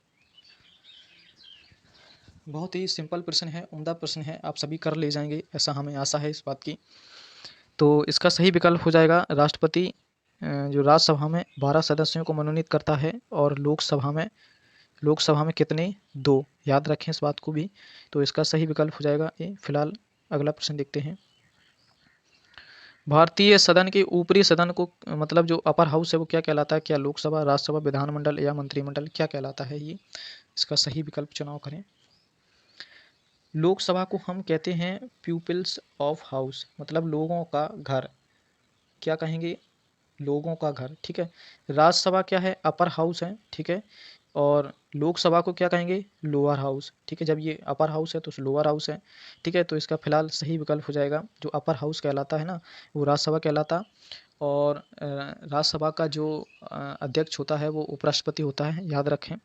बहुत ही सिंपल प्रश्न है, उम्दा प्रश्न है, आप सभी कर ले जाएंगे ऐसा हमें आशा है इस बात की। तो इसका सही विकल्प हो जाएगा राष्ट्रपति जो राज्यसभा में 12 सदस्यों को मनोनीत करता है, और लोकसभा में कितने? 2, याद रखें इस बात को भी। तो इसका सही विकल्प हो जाएगा ए। फिलहाल अगला प्रश्न देखते हैं। भारतीय सदन के ऊपरी सदन को मतलब जो अपर हाउस है वो क्या कहलाता है? क्या लोकसभा, राज्यसभा, विधानमंडल या मंत्रिमंडल, क्या कहलाता है ये? इसका सही विकल्प चुनाव करें। लोकसभा को हम कहते हैं पीपल्स ऑफ हाउस, मतलब लोगों का घर, क्या कहेंगे? लोगों का घर, ठीक है। राज्यसभा क्या है? अपर हाउस है, ठीक है। और लोकसभा को क्या कहेंगे? लोअर हाउस, ठीक है। जब ये अपर हाउस है तो लोअर हाउस है, ठीक है। तो इसका फिलहाल सही विकल्प हो जाएगा जो अपर हाउस कहलाता है ना, वो राज्यसभा कहलाता। और राज्यसभा का जो अध्यक्ष होता है वो उपराष्ट्रपति होता है, याद रखें।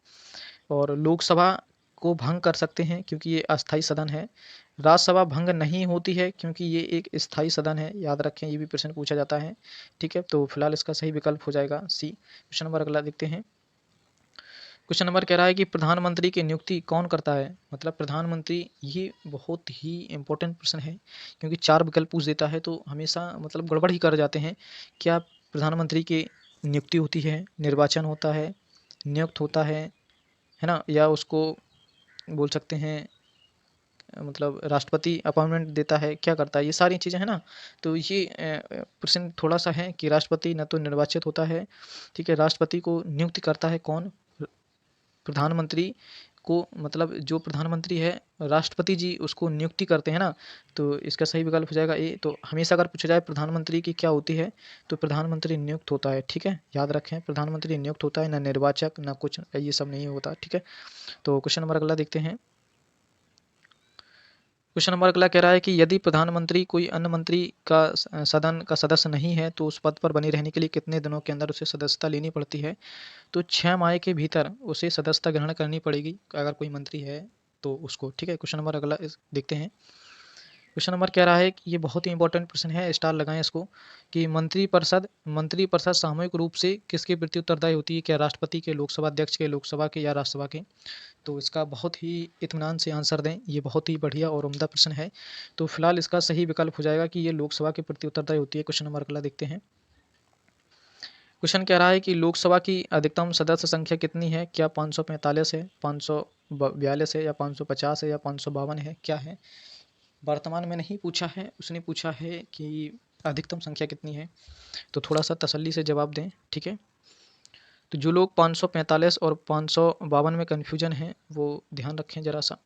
और लोकसभा को भंग कर सकते हैं क्योंकि ये अस्थाई सदन है। राज्यसभा भंग नहीं होती है क्योंकि ये एक स्थायी सदन है, याद रखें, ये भी प्रश्न पूछा जाता है, ठीक है। तो फिलहाल इसका सही विकल्प हो जाएगा सी। क्वेश्चन नंबर अगला देखते हैं। क्वेश्चन नंबर कह रहा है कि प्रधानमंत्री की नियुक्ति कौन करता है? मतलब प्रधानमंत्री, ये बहुत ही इंपॉर्टेंट प्रश्न है क्योंकि 4 विकल्प पूछ देता है तो हमेशा मतलब गड़बड़ ही कर जाते हैं। क्या प्रधानमंत्री की नियुक्ति होती है, निर्वाचन होता है, नियुक्त होता है ना, या उसको बोल सकते हैं मतलब राष्ट्रपति अपॉइंटमेंट देता है, क्या करता है? ये सारी चीज़ें हैं ना। तो ये प्रश्न थोड़ा सा है कि राष्ट्रपति न तो निर्वाचित होता है, ठीक है। राष्ट्रपति को नियुक्त करता है कौन? प्रधानमंत्री को, मतलब जो प्रधानमंत्री है राष्ट्रपति जी उसको नियुक्ति करते हैं ना। तो इसका सही विकल्प हो जाएगा ए। तो हमेशा अगर पूछा जाए प्रधानमंत्री की क्या होती है, तो प्रधानमंत्री नियुक्त होता है, ठीक है, याद रखें। प्रधानमंत्री नियुक्त होता है, ना निर्वाचक ना कुछ, ये सब नहीं होता, ठीक है। तो क्वेश्चन नंबर अगला देखते हैं। क्वेश्चन नंबर अगला कह रहा है कि यदि प्रधानमंत्री कोई अन्य मंत्री का सदन का सदस्य नहीं है तो उस पद पर बने रहने के लिए कितने दिनों के अंदर उसे सदस्यता लेनी पड़ती है? तो 6 माह के भीतर उसे सदस्यता ग्रहण करनी पड़ेगी अगर कोई मंत्री है तो उसको, ठीक है। क्वेश्चन नंबर अगला देखते हैं। क्वेश्चन नंबर कह रहा है कि ये बहुत ही इंपॉर्टेंट प्रश्न है, स्टार लगाएं इसको, कि मंत्रिपरिषद सामूहिक रूप से किसके प्रति उत्तरदायी होती है? क्या राष्ट्रपति के, लोकसभा अध्यक्ष के, लोकसभा के, या राज्यसभा के? तो इसका बहुत ही इत्मीनान से आंसर दें, ये बहुत ही बढ़िया और उम्दा प्रश्न है। तो फिलहाल इसका सही विकल्प हो जाएगा कि ये लोकसभा के प्रति उत्तरदायी होती है। क्वेश्चन नंबर अगला देखते हैं। क्वेश्चन कह रहा है कि लोकसभा की अधिकतम सदस्य संख्या कितनी है? क्या 545 है, 542 है, या 550 है, या 552 है, क्या है? वर्तमान में नहीं पूछा है, उसने पूछा है कि अधिकतम संख्या कितनी है। तो थोड़ा सा तसल्ली से जवाब दें, ठीक है। तो जो लोग 545 और 552 में कन्फ्यूजन है वो ध्यान रखें ज़रा सा।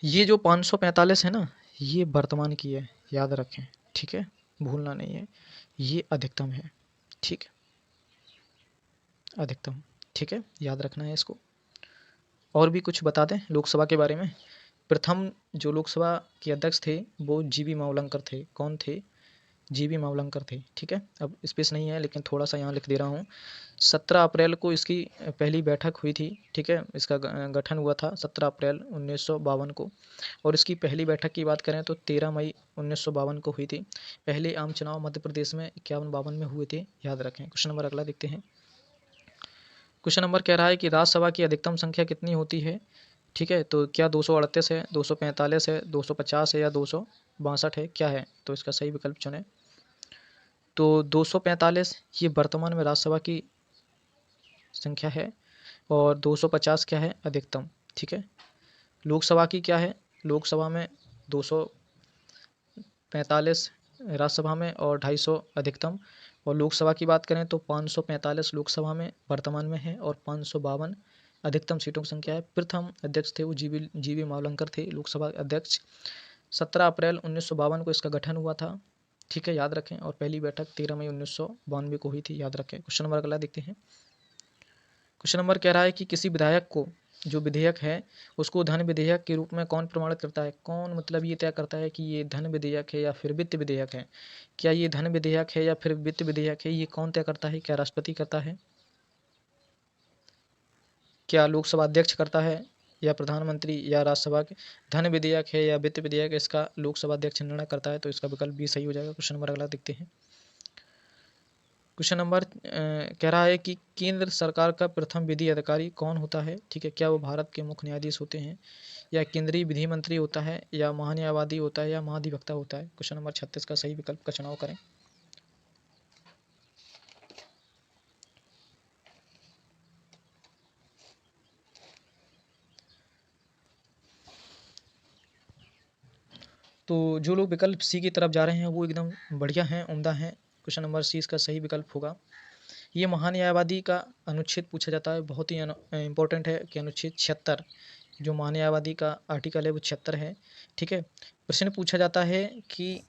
ये जो 545 है ना, ये वर्तमान की है, याद रखें, ठीक है, भूलना नहीं है। ये अधिकतम है, ठीक है, अधिकतम, ठीक है, याद रखना है इसको। और भी कुछ बता दें लोकसभा के बारे में। प्रथम जो लोकसभा के अध्यक्ष थे वो जीवी मावलंकर थे। कौन थे? जीवी मावलंकर थे, ठीक है। अब स्पेस नहीं है लेकिन थोड़ा सा यहाँ लिख दे रहा हूँ। 17 अप्रैल को इसकी पहली बैठक हुई थी, ठीक है। इसका गठन हुआ था 17 अप्रैल 1952 को। और इसकी पहली बैठक की बात करें तो 13 मई 1952 को हुई थी। पहले आम चुनाव मध्य प्रदेश में 51-52 में हुए थे, याद रखें। क्वेश्चन नंबर अगला देखते हैं। क्वेश्चन नंबर कह रहा है कि राज्यसभा की अधिकतम संख्या कितनी होती है, ठीक है। तो क्या 238 है, 245 है, 250 है या 262 है, क्या है? तो इसका सही विकल्प चुनें। तो 245 ये वर्तमान में राज्यसभा की संख्या है और 250 क्या है? अधिकतम, ठीक है। लोकसभा की क्या है? लोकसभा में 245 राज्यसभा में और 250 अधिकतम। और लोकसभा की बात करें तो 545 लोकसभा में वर्तमान में है और 552 अधिकतम सीटों की संख्या है। प्रथम अध्यक्ष थे वो जीवी मावलंकर थे, लोकसभा अध्यक्ष। 17 अप्रैल 1952 को इसका गठन हुआ था, ठीक है, याद रखें। और पहली बैठक 13 मई 1992 को हुई थी, याद रखें। क्वेश्चन नंबर अगला देखते हैं। क्वेश्चन नंबर कह रहा है कि किसी विधायक को, जो विधेयक है उसको धन विधेयक के रूप में कौन प्रमाणित करता है? कौन मतलब ये तय करता है कि ये धन विधेयक है या फिर वित्त विधेयक है? क्या ये धन विधेयक है या फिर वित्त विधेयक है? ये कौन तय करता है? क्या राष्ट्रपति करता है? क्या लोकसभा अध्यक्ष करता है या प्रधानमंत्री या राज्यसभा के? धन विधेयक है या वित्त विधेयक, इसका लोकसभा अध्यक्ष निर्णय करता है, तो इसका विकल्प भी सही हो जाएगा। क्वेश्चन नंबर अगला देखते हैं। क्वेश्चन नंबर कह रहा है कि केंद्र सरकार का प्रथम विधि अधिकारी कौन होता है, ठीक है। क्या वो भारत के मुख्य न्यायाधीश होते हैं या केंद्रीय विधि मंत्री होता है या महान्यायवादी होता है या महाधिवक्ता होता है? क्वेश्चन नंबर 36 का सही विकल्प का चुनाव करें। तो जो लोग विकल्प सी की तरफ जा रहे हैं वो एकदम बढ़िया हैं, उम्दा हैं। क्वेश्चन नंबर सी इसका सही विकल्प होगा। ये महान्यायवादी का अनुच्छेद पूछा जाता है, बहुत ही इंपॉर्टेंट है कि अनुच्छेद 76 जो महान्यायवादी का आर्टिकल है वो 76 है, ठीक है। प्रश्न पूछा जाता है कि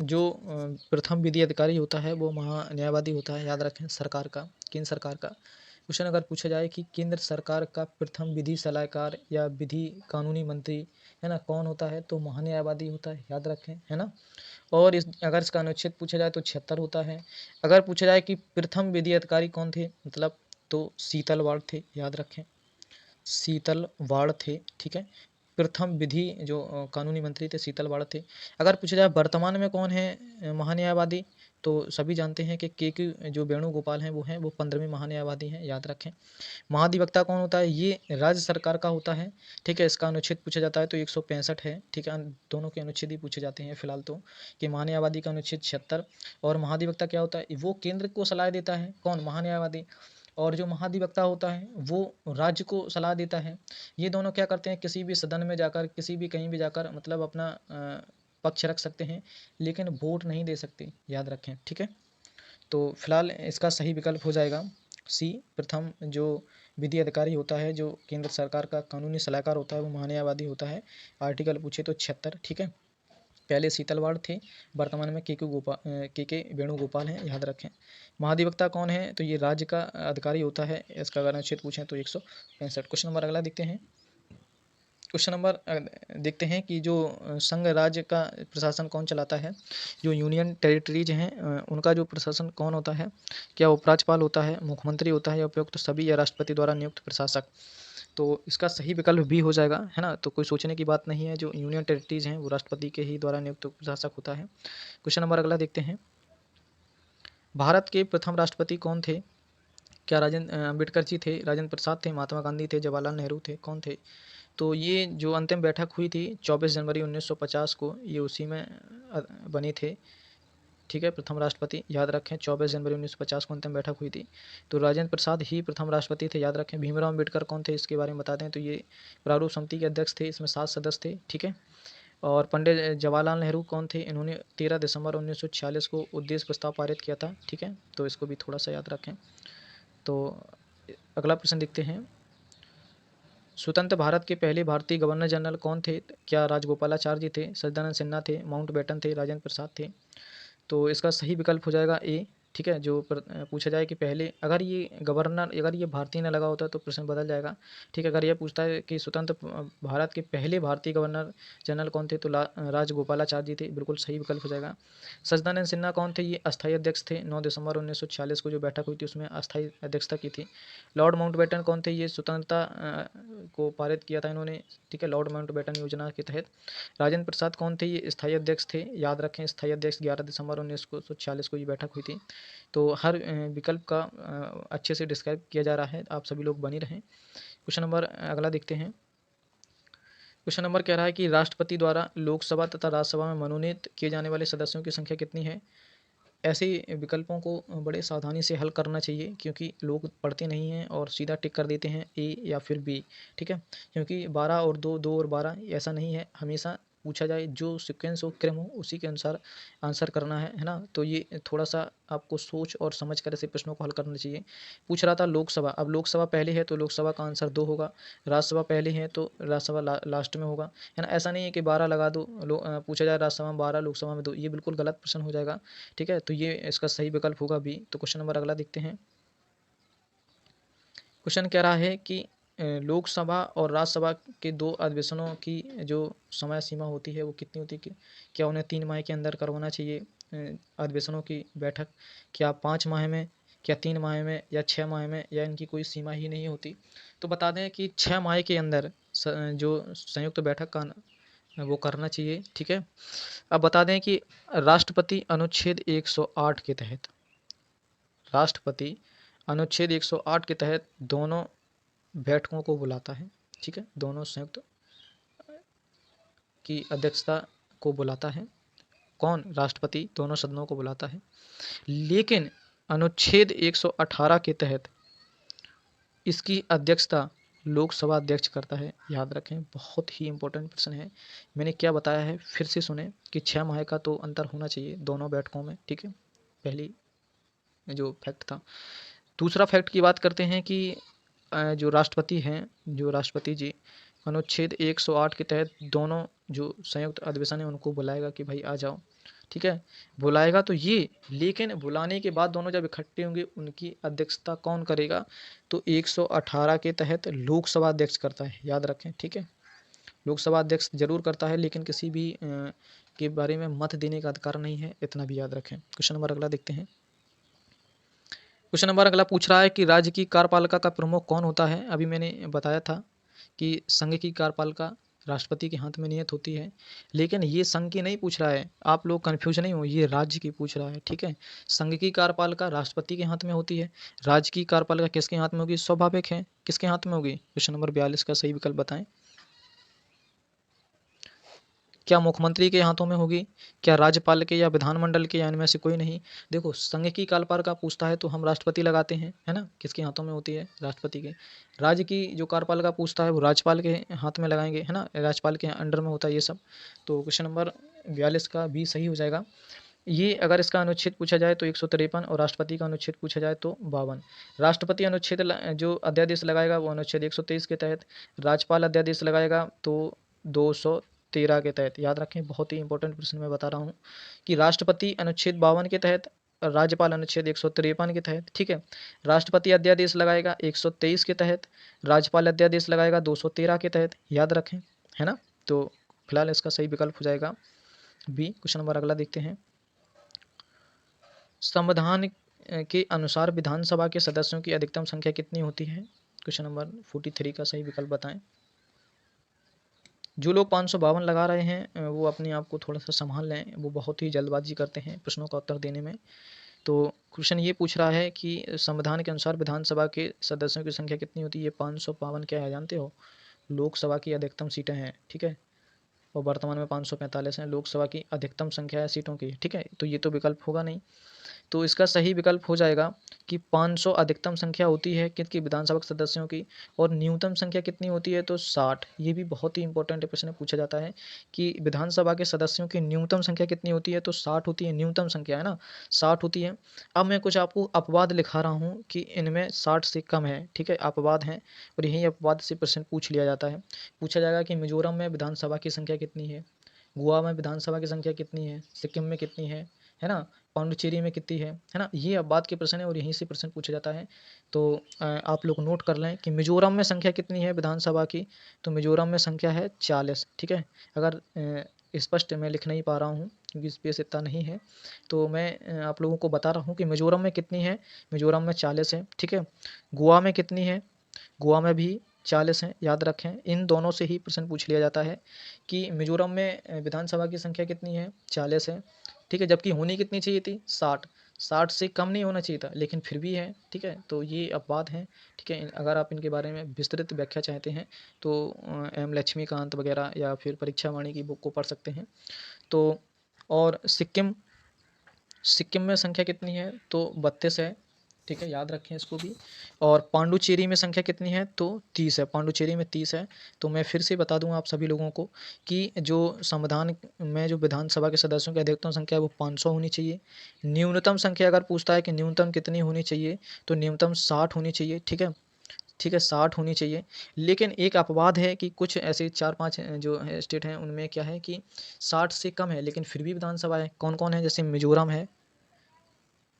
जो प्रथम विधि अधिकारी होता है वो महान्यायवादी होता है, याद रखें, सरकार का, केंद्र सरकार का। क्वेश्चन अगर पूछा जाए कि केंद्र सरकार का प्रथम विधि सलाहकार या विधि कानूनी मंत्री है ना कौन होता है, तो महान्यायवादी होता है, याद रखें, है ना। और अगर इसका अनुच्छेद पूछा जाए तो 76 होता है। अगर पूछा जाए कि प्रथम विधि अधिकारी कौन थे, मतलब तो शीतल वार्ड थे, याद रखें, शीतल वार्ड थे, ठीक है। प्रथम विधि जो कानूनी मंत्री थे शीतल वार्ड थे। अगर पूछा जाए वर्तमान में कौन है महान्यायवादी, तो सभी जानते हैं कि के जो वेणुगोपाल हैं वो 15वें महान्यायवादी हैं, याद रखें। महाधिवक्ता कौन होता है? ये राज्य सरकार का होता है, ठीक है। इसका अनुच्छेद पूछा जाता है तो 165 है, ठीक है। दोनों के अनुच्छेद ही पूछे जाते हैं फिलहाल तो, कि महान्यायवादी का अनुच्छेद 76। और महाधिवक्ता क्या होता है? वो केंद्र को सलाह देता है, कौन? महान्यायवादी। और जो महाधिवक्ता होता है वो राज्य को सलाह देता है। ये दोनों क्या करते हैं? किसी भी सदन में जाकर, किसी भी कहीं भी जाकर मतलब अपना पक्ष रख सकते हैं, लेकिन वोट नहीं दे सकते, याद रखें, ठीक है। तो फिलहाल इसका सही विकल्प हो जाएगा सी। प्रथम जो विधि अधिकारी होता है, जो केंद्र सरकार का कानूनी सलाहकार होता है, वो महान्यायवादी होता है। आर्टिकल पूछे तो 76, ठीक है। पहले शीतलवाड़ थे, वर्तमान में के वेणुगोपाल हैं, याद रखें। महाधिवक्ता कौन है? तो ये राज्य का अधिकारी होता है। इसका अगर अनुच्छेद पूछें तो 165। क्वेश्चन नंबर अगला देखते हैं। क्वेश्चन नंबर देखते हैं कि जो संघ राज्य का प्रशासन कौन चलाता है, जो यूनियन टेरिटरीज हैं उनका जो प्रशासन कौन होता है? क्या उपराज्यपाल होता है, मुख्यमंत्री होता है या उपयुक्त सभी या राष्ट्रपति द्वारा नियुक्त प्रशासक? तो इसका सही विकल्प भी हो जाएगा, है ना। तो कोई सोचने की बात नहीं है, जो यूनियन टेरिटरीज हैं वो राष्ट्रपति के ही द्वारा नियुक्त प्रशासक होता है। क्वेश्चन नंबर अगला देखते हैं। भारत के प्रथम राष्ट्रपति कौन थे? क्या राजेंद्र अम्बेडकर जी थे, राजेंद्र प्रसाद थे, महात्मा गांधी थे, जवाहरलाल नेहरू थे, कौन थे? तो ये जो अंतिम बैठक हुई थी 24 जनवरी 1950 को, ये उसी में बनी थे, ठीक है। प्रथम राष्ट्रपति याद रखें, 24 जनवरी 1950 को अंतिम बैठक हुई थी। तो राजेंद्र प्रसाद ही प्रथम राष्ट्रपति थे, याद रखें। भीमराव अम्बेडकर कौन थे, इसके बारे में बता दें, तो ये प्रारूप समिति के अध्यक्ष थे, इसमें 7 सदस्य थे, ठीक है। और पंडित जवाहरलाल नेहरू कौन थे? इन्होंने 13 दिसंबर 1946 को उद्देश्य प्रस्ताव पारित किया था, ठीक है, तो इसको भी थोड़ा सा याद रखें। तो अगला प्रश्न देखते हैं, स्वतंत्र भारत के पहले भारतीय गवर्नर जनरल कौन थे? क्या राजगोपालाचारी जी थे, सच्चिदानंद सिन्हा थे, माउंटबेटन थे, राजेंद्र प्रसाद थे? तो इसका सही विकल्प हो जाएगा ए, ठीक है। जो पूछा जाए कि पहले अगर ये गवर्नर अगर ये भारतीय ने लगा होता तो प्रश्न बदल जाएगा, ठीक है। अगर ये पूछता है कि स्वतंत्र भारत के पहले भारतीय गवर्नर जनरल कौन थे, तो राजगोपालाचारी जी थे, बिल्कुल सही विकल्प हो जाएगा। सच्चिदानंद सिन्हा कौन थे? ये अस्थायी अध्यक्ष थे, 9 दिसंबर 1946 को जो बैठक हुई थी उसमें अस्थायी अध्यक्षता की थी। लॉर्ड माउंटबेटन कौन थे? ये स्वतंत्रता को पारित किया था इन्होंने, ठीक है, लॉर्ड माउंटबेटन योजना के तहत। राजेंद्र प्रसाद कौन थे? ये स्थायी अध्यक्ष थे, याद रखें, स्थायी अध्यक्ष 11 दिसंबर 1946 को ये बैठक हुई थी। तो हर विकल्प का अच्छे से डिस्क्राइब किया जा रहा है, आप सभी लोग बने रहें। क्वेश्चन नंबर अगला देखते हैं। क्वेश्चन नंबर कह रहा है कि राष्ट्रपति द्वारा लोकसभा तथा राज्यसभा में मनोनीत किए जाने वाले सदस्यों की संख्या कितनी है? ऐसे विकल्पों को बड़े सावधानी से हल करना चाहिए, क्योंकि लोग पढ़ते नहीं हैं और सीधा टिक कर देते हैं ए या फिर बी, ठीक है। क्योंकि 12 और 2, 2 और 12 ऐसा नहीं है, हमेशा पूछा जाए जो सीक्वेंस हो, क्रम हो, उसी के अनुसार आंसर करना है ना। तो ये थोड़ा सा आपको सोच और समझ कर ऐसे प्रश्नों को हल करना चाहिए। पूछ रहा था लोकसभा, अब लोकसभा पहले है तो लोकसभा का आंसर 2 होगा, राज्यसभा पहले है तो राज्यसभा लास्ट में होगा, है ना। ऐसा नहीं है कि 12 लगा दो, पूछा जाए राज्यसभा में 12, लोकसभा में 2, ये बिल्कुल गलत प्रश्न हो जाएगा, ठीक है। तो ये इसका सही विकल्प होगा बी। तो क्वेश्चन नंबर अगला देखते हैं। क्वेश्चन कह रहा है कि लोकसभा और राज्यसभा के 2 अधिवेशनों की जो समय सीमा होती है वो कितनी होती है? क्या उन्हें 3 माह के अंदर करवाना चाहिए अधिवेशनों की बैठक? क्या 5 माह में, क्या 3 माह में, या 6 माह में, या इनकी कोई सीमा ही नहीं होती? तो बता दें कि 6 माह के अंदर जो संयुक्त बैठक का वो करना चाहिए, ठीक है। अब बता दें कि राष्ट्रपति अनुच्छेद 108 के तहत, राष्ट्रपति अनुच्छेद 108 के तहत दोनों बैठकों को बुलाता है, ठीक है, दोनों संयुक्त की अध्यक्षता को बुलाता है। कौन? राष्ट्रपति दोनों सदनों को बुलाता है। लेकिन अनुच्छेद 118 के तहत इसकी अध्यक्षता लोकसभा अध्यक्ष करता है, याद रखें, बहुत ही इंपॉर्टेंट प्रश्न है। मैंने क्या बताया है फिर से सुने कि 6 माह का तो अंतर होना चाहिए दोनों बैठकों में, ठीक है, पहली जो फैक्ट था। दूसरा फैक्ट की बात करते हैं कि जो राष्ट्रपति हैं, जो राष्ट्रपति जी अनुच्छेद 108 के तहत दोनों जो संयुक्त अधिवेशन है उनको बुलाएगा कि भाई आ जाओ, ठीक है, बुलाएगा तो ये, लेकिन बुलाने के बाद दोनों जब इकट्ठे होंगे उनकी अध्यक्षता कौन करेगा? तो 118 के तहत लोकसभा अध्यक्ष करता है, याद रखें, ठीक है। लोकसभा अध्यक्ष जरूर करता है, लेकिन किसी भी के बारे में मत देने का अधिकार नहीं है, इतना भी याद रखें। क्वेश्चन नंबर अगला देखते हैं। क्वेश्चन नंबर अगला पूछ रहा है कि राज्य की कार्यपालिका का प्रमुख कौन होता है? अभी मैंने बताया था कि संघ की कार्यपालिका राष्ट्रपति के हाथ में नियत होती है, लेकिन ये संघ की नहीं पूछ रहा है, आप लोग कंफ्यूज नहीं हो, ये राज्य की पूछ रहा है, ठीक है। संघ की कार्यपालिका राष्ट्रपति के हाथ में होती है, राज्य की कार्यपालिका किसके हाथ में होगी? स्वाभाविक है, किसके हाथ में होगी? क्वेश्चन नंबर 42 का सही विकल्प बताएं। क्या मुख्यमंत्री के हाथों में होगी? क्या राज्यपाल के या विधानमंडल के, या इनमें से कोई नहीं? देखो, संघ की कार्यपालिका पूछता है तो हम राष्ट्रपति लगाते हैं, है ना, किसके हाथों में होती है? राष्ट्रपति के। राज्य की जो कार्यपालिका पूछता है वो राज्यपाल के हाथ में लगाएंगे, है ना, राज्यपाल के अंडर में होता है ये सब। तो क्वेश्चन नंबर 42 का भी सही हो जाएगा। ये अगर इसका अनुच्छेद पूछा जाए तो 153, और राष्ट्रपति का अनुच्छेद पूछा जाए तो 52। राष्ट्रपति अनुच्छेद जो अध्यादेश लगाएगा वो अनुच्छेद 123 के तहत, राज्यपाल अध्यादेश लगाएगा तो 213 के तहत, याद रखें, बहुत ही इंपॉर्टेंट प्रश्न मैं बता रहा हूँ कि राष्ट्रपति अनुच्छेद 52 के तहत, राज्यपाल अनुच्छेद 153 के तहत, ठीक है। राष्ट्रपति अध्यादेश लगाएगा 123 के तहत, राज्यपाल अध्यादेश लगाएगा 213 के तहत, याद रखें, है ना। तो फिलहाल इसका सही विकल्प हो जाएगा बी। क्वेश्चन नंबर अगला देखते हैं। संविधान के अनुसार विधानसभा के सदस्यों की अधिकतम संख्या कितनी होती है? क्वेश्चन नंबर 43 का सही विकल्प बताएं। जो लोग 552 लगा रहे हैं वो अपने आप को थोड़ा सा संभाल लें, वो बहुत ही जल्दबाजी करते हैं प्रश्नों का उत्तर देने में। तो क्वेश्चन ये पूछ रहा है कि संविधान के अनुसार विधानसभा के सदस्यों की संख्या कितनी होती है? 552 क्या है जानते हो? लोकसभा की अधिकतम सीटें हैं, ठीक है, और वर्तमान में 545 हैं। लोकसभा की अधिकतम संख्या है सीटों की, ठीक है, तो ये तो विकल्प होगा नहीं। तो इसका सही विकल्प हो जाएगा कि 500 अधिकतम संख्या होती है किसकी, विधानसभा के सदस्यों की, और न्यूनतम संख्या कितनी होती है, तो 60। ये भी बहुत ही इंपॉर्टेंट प्रश्न पूछा जाता है कि विधानसभा के सदस्यों की न्यूनतम संख्या कितनी होती है, तो 60 होती है, न्यूनतम संख्या है ना, 60 होती है। अब मैं कुछ आपको अपवाद लिखा रहा हूँ कि इनमें 60 से कम है, ठीक है, अपवाद हैं, और यही अपवाद से प्रश्न पूछ लिया जाता है। पूछा जाएगा कि मिजोरम में विधानसभा की संख्या कितनी है, गोवा में विधानसभा की संख्या कितनी है, सिक्किम में कितनी है ना, पांडुचेरी में कितनी है ना, ये अब बात के प्रश्न है और यहीं से प्रश्न पूछा जाता है। तो आप लोग नोट कर लें कि मिजोरम में संख्या कितनी है विधानसभा की, तो मिजोरम में संख्या है 40, ठीक है। अगर स्पष्ट मैं लिख नहीं पा रहा हूँ क्योंकि स्पेस इतना नहीं है, तो मैं आप लोगों को बता रहा हूँ कि मिजोरम में कितनी है, मिजोरम में 40 है, ठीक है। गोवा में कितनी है, गोवा में भी 40 हैं, याद रखें। इन दोनों से ही प्रश्न पूछ लिया जाता है कि मिजोरम में विधानसभा की संख्या कितनी है, 40 है, ठीक है, जबकि होनी कितनी चाहिए थी, 60। 60 से कम नहीं होना चाहिए था, लेकिन फिर भी है, ठीक है। तो ये अपवाद हैं, ठीक है। अगर आप इनके बारे में विस्तृत व्याख्या चाहते हैं तो एम लक्ष्मीकांत वगैरह या फिर परीक्षा वाणी की बुक को पढ़ सकते हैं। तो और सिक्किम, सिक्किम में संख्या कितनी है, तो 32 है, ठीक है, याद रखें इसको भी। और पांडुचेरी में संख्या कितनी है, तो 30 है, पांडुचेरी में 30 है। तो मैं फिर से बता दूं आप सभी लोगों को कि जो संविधान में जो विधानसभा के सदस्यों की अधिकतम संख्या है वो 500 होनी चाहिए। न्यूनतम संख्या अगर पूछता है कि न्यूनतम कितनी होनी चाहिए, तो न्यूनतम 60 होनी चाहिए, ठीक है, ठीक है, 60 होनी चाहिए। लेकिन एक अपवाद है कि कुछ ऐसे 4-5 जो है स्टेट हैं उनमें क्या है कि 60 से कम है लेकिन फिर भी विधानसभा है। कौन कौन है, जैसे मिजोरम है,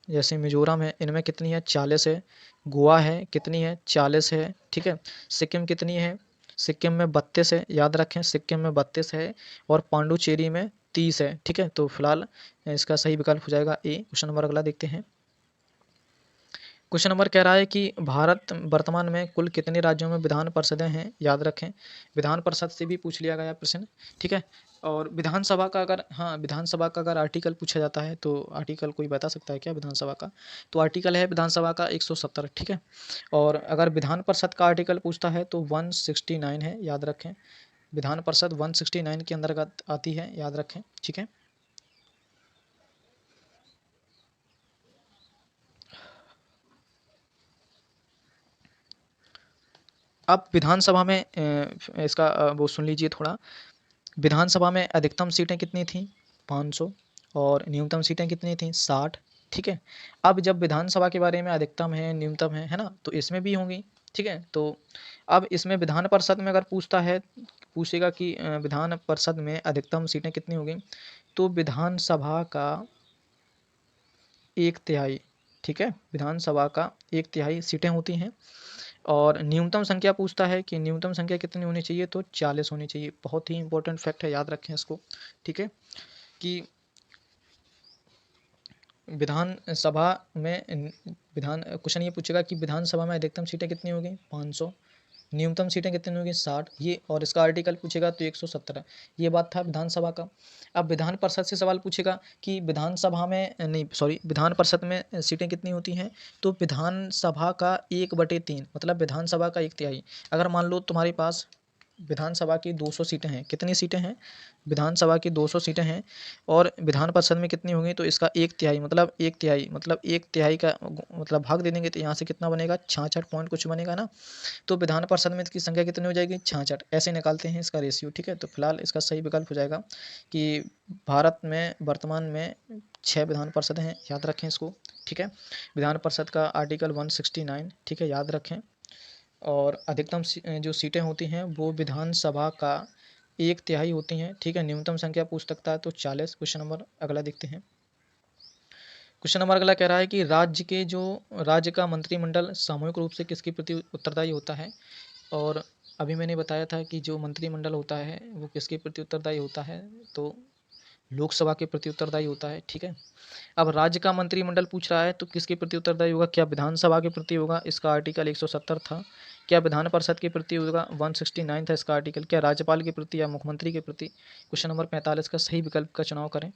जैसे मिजोरम है, इनमें कितनी है, 40 है। गोवा है, कितनी है, 40 है, ठीक है। सिक्किम कितनी है, सिक्किम में 32 है, याद रखें, सिक्किम में 32 है। और पांडुचेरी में 30 है, ठीक है। तो फिलहाल इसका सही विकल्प हो जाएगा ए। क्वेश्चन नंबर अगला देखते हैं। क्वेश्चन नंबर कह रहा है कि भारत वर्तमान में कुल कितने राज्यों में विधान परिषदें हैं, याद रखें। विधान परिषद से भी पूछ लिया गया प्रश्न, ठीक है। और विधानसभा का अगर, हाँ, विधानसभा का अगर आर्टिकल पूछा जाता है तो आर्टिकल कोई बता सकता है क्या विधानसभा का, तो आर्टिकल है विधानसभा का 170, ठीक है। और अगर विधान परिषद का आर्टिकल पूछता है तो 169 है, याद रखें। विधान परिषद 169 के अंतर्गत आती है, याद रखें, ठीक है। अब विधानसभा में इसका वो सुन लीजिए थोड़ा। विधानसभा में अधिकतम सीटें कितनी थीं, 500, और न्यूनतम सीटें कितनी थीं, 60, ठीक है। अब जब विधानसभा के बारे में अधिकतम है न्यूनतम है ना, तो इसमें भी होंगी, ठीक है। तो अब इसमें विधान परिषद में अगर पूछता है, पूछेगा कि विधान परिषद में अधिकतम सीटें कितनी होंगी, तो विधानसभा का 1/3, ठीक है, विधानसभा का 1/3 सीटें होती हैं। और न्यूनतम संख्या पूछता है कि न्यूनतम संख्या कितनी होनी चाहिए, तो 40 होनी चाहिए। बहुत ही इंपॉर्टेंट फैक्ट है, याद रखें इसको, ठीक है। कि विधानसभा में विधान क्वेश्चन ये पूछेगा कि विधानसभा में अधिकतम सीटें कितनी होगी, 500, न्यूनतम सीटें कितनी होगी, 60, ये, और इसका आर्टिकल पूछेगा तो 117। ये बात था विधानसभा का। अब विधान परिषद से सवाल पूछेगा कि विधानसभा में नहीं, सॉरी, विधान परिषद में सीटें कितनी होती हैं, तो विधानसभा का 1/3, मतलब विधानसभा का 1/3। अगर मान लो तुम्हारे पास विधानसभा की 200 सीटें हैं, कितनी सीटें हैं, विधानसभा की 200 सीटें हैं, और विधान परिषद में कितनी होंगी, तो इसका 1/3, मतलब 1/3, मतलब 1/3 का मतलब भाग दे देंगे तो यहाँ से कितना बनेगा, 66 पॉइंट कुछ बनेगा ना। तो विधान परिषद में की संख्या कितनी हो जाएगी, 66, ऐसे निकालते हैं इसका रेशियो, ठीक है। तो फिलहाल इसका सही विकल्प हो जाएगा कि भारत में वर्तमान में 6 विधान परिषद हैं, याद रखें इसको, ठीक है। विधान परिषद का आर्टिकल 169, ठीक है, याद रखें। और अधिकतम जो सीटें होती हैं वो विधानसभा का 1/3 होती हैं, ठीक है। न्यूनतम संख्या पूछ सकता है तो 40। क्वेश्चन नंबर अगला देखते हैं। क्वेश्चन नंबर अगला कह रहा है कि राज्य का मंत्रिमंडल सामूहिक रूप से किसके प्रति उत्तरदायी होता है। और अभी मैंने बताया था कि जो मंत्रिमंडल होता है वो किसके प्रति उत्तरदायी होता है, तो लोकसभा के प्रति उत्तरदायी होता है, ठीक है। अब राज्य का मंत्रिमंडल पूछ रहा है तो किसके प्रति उत्तरदायी होगा, क्या विधानसभा के प्रति होगा, इसका आर्टिकल 170 था। क्या विधान परिषद के प्रति होगा, 169 था इसका आर्टिकल। क्या राज्यपाल के प्रति या मुख्यमंत्री के प्रति। क्वेश्चन नंबर 45 का सही विकल्प का चुनाव करें।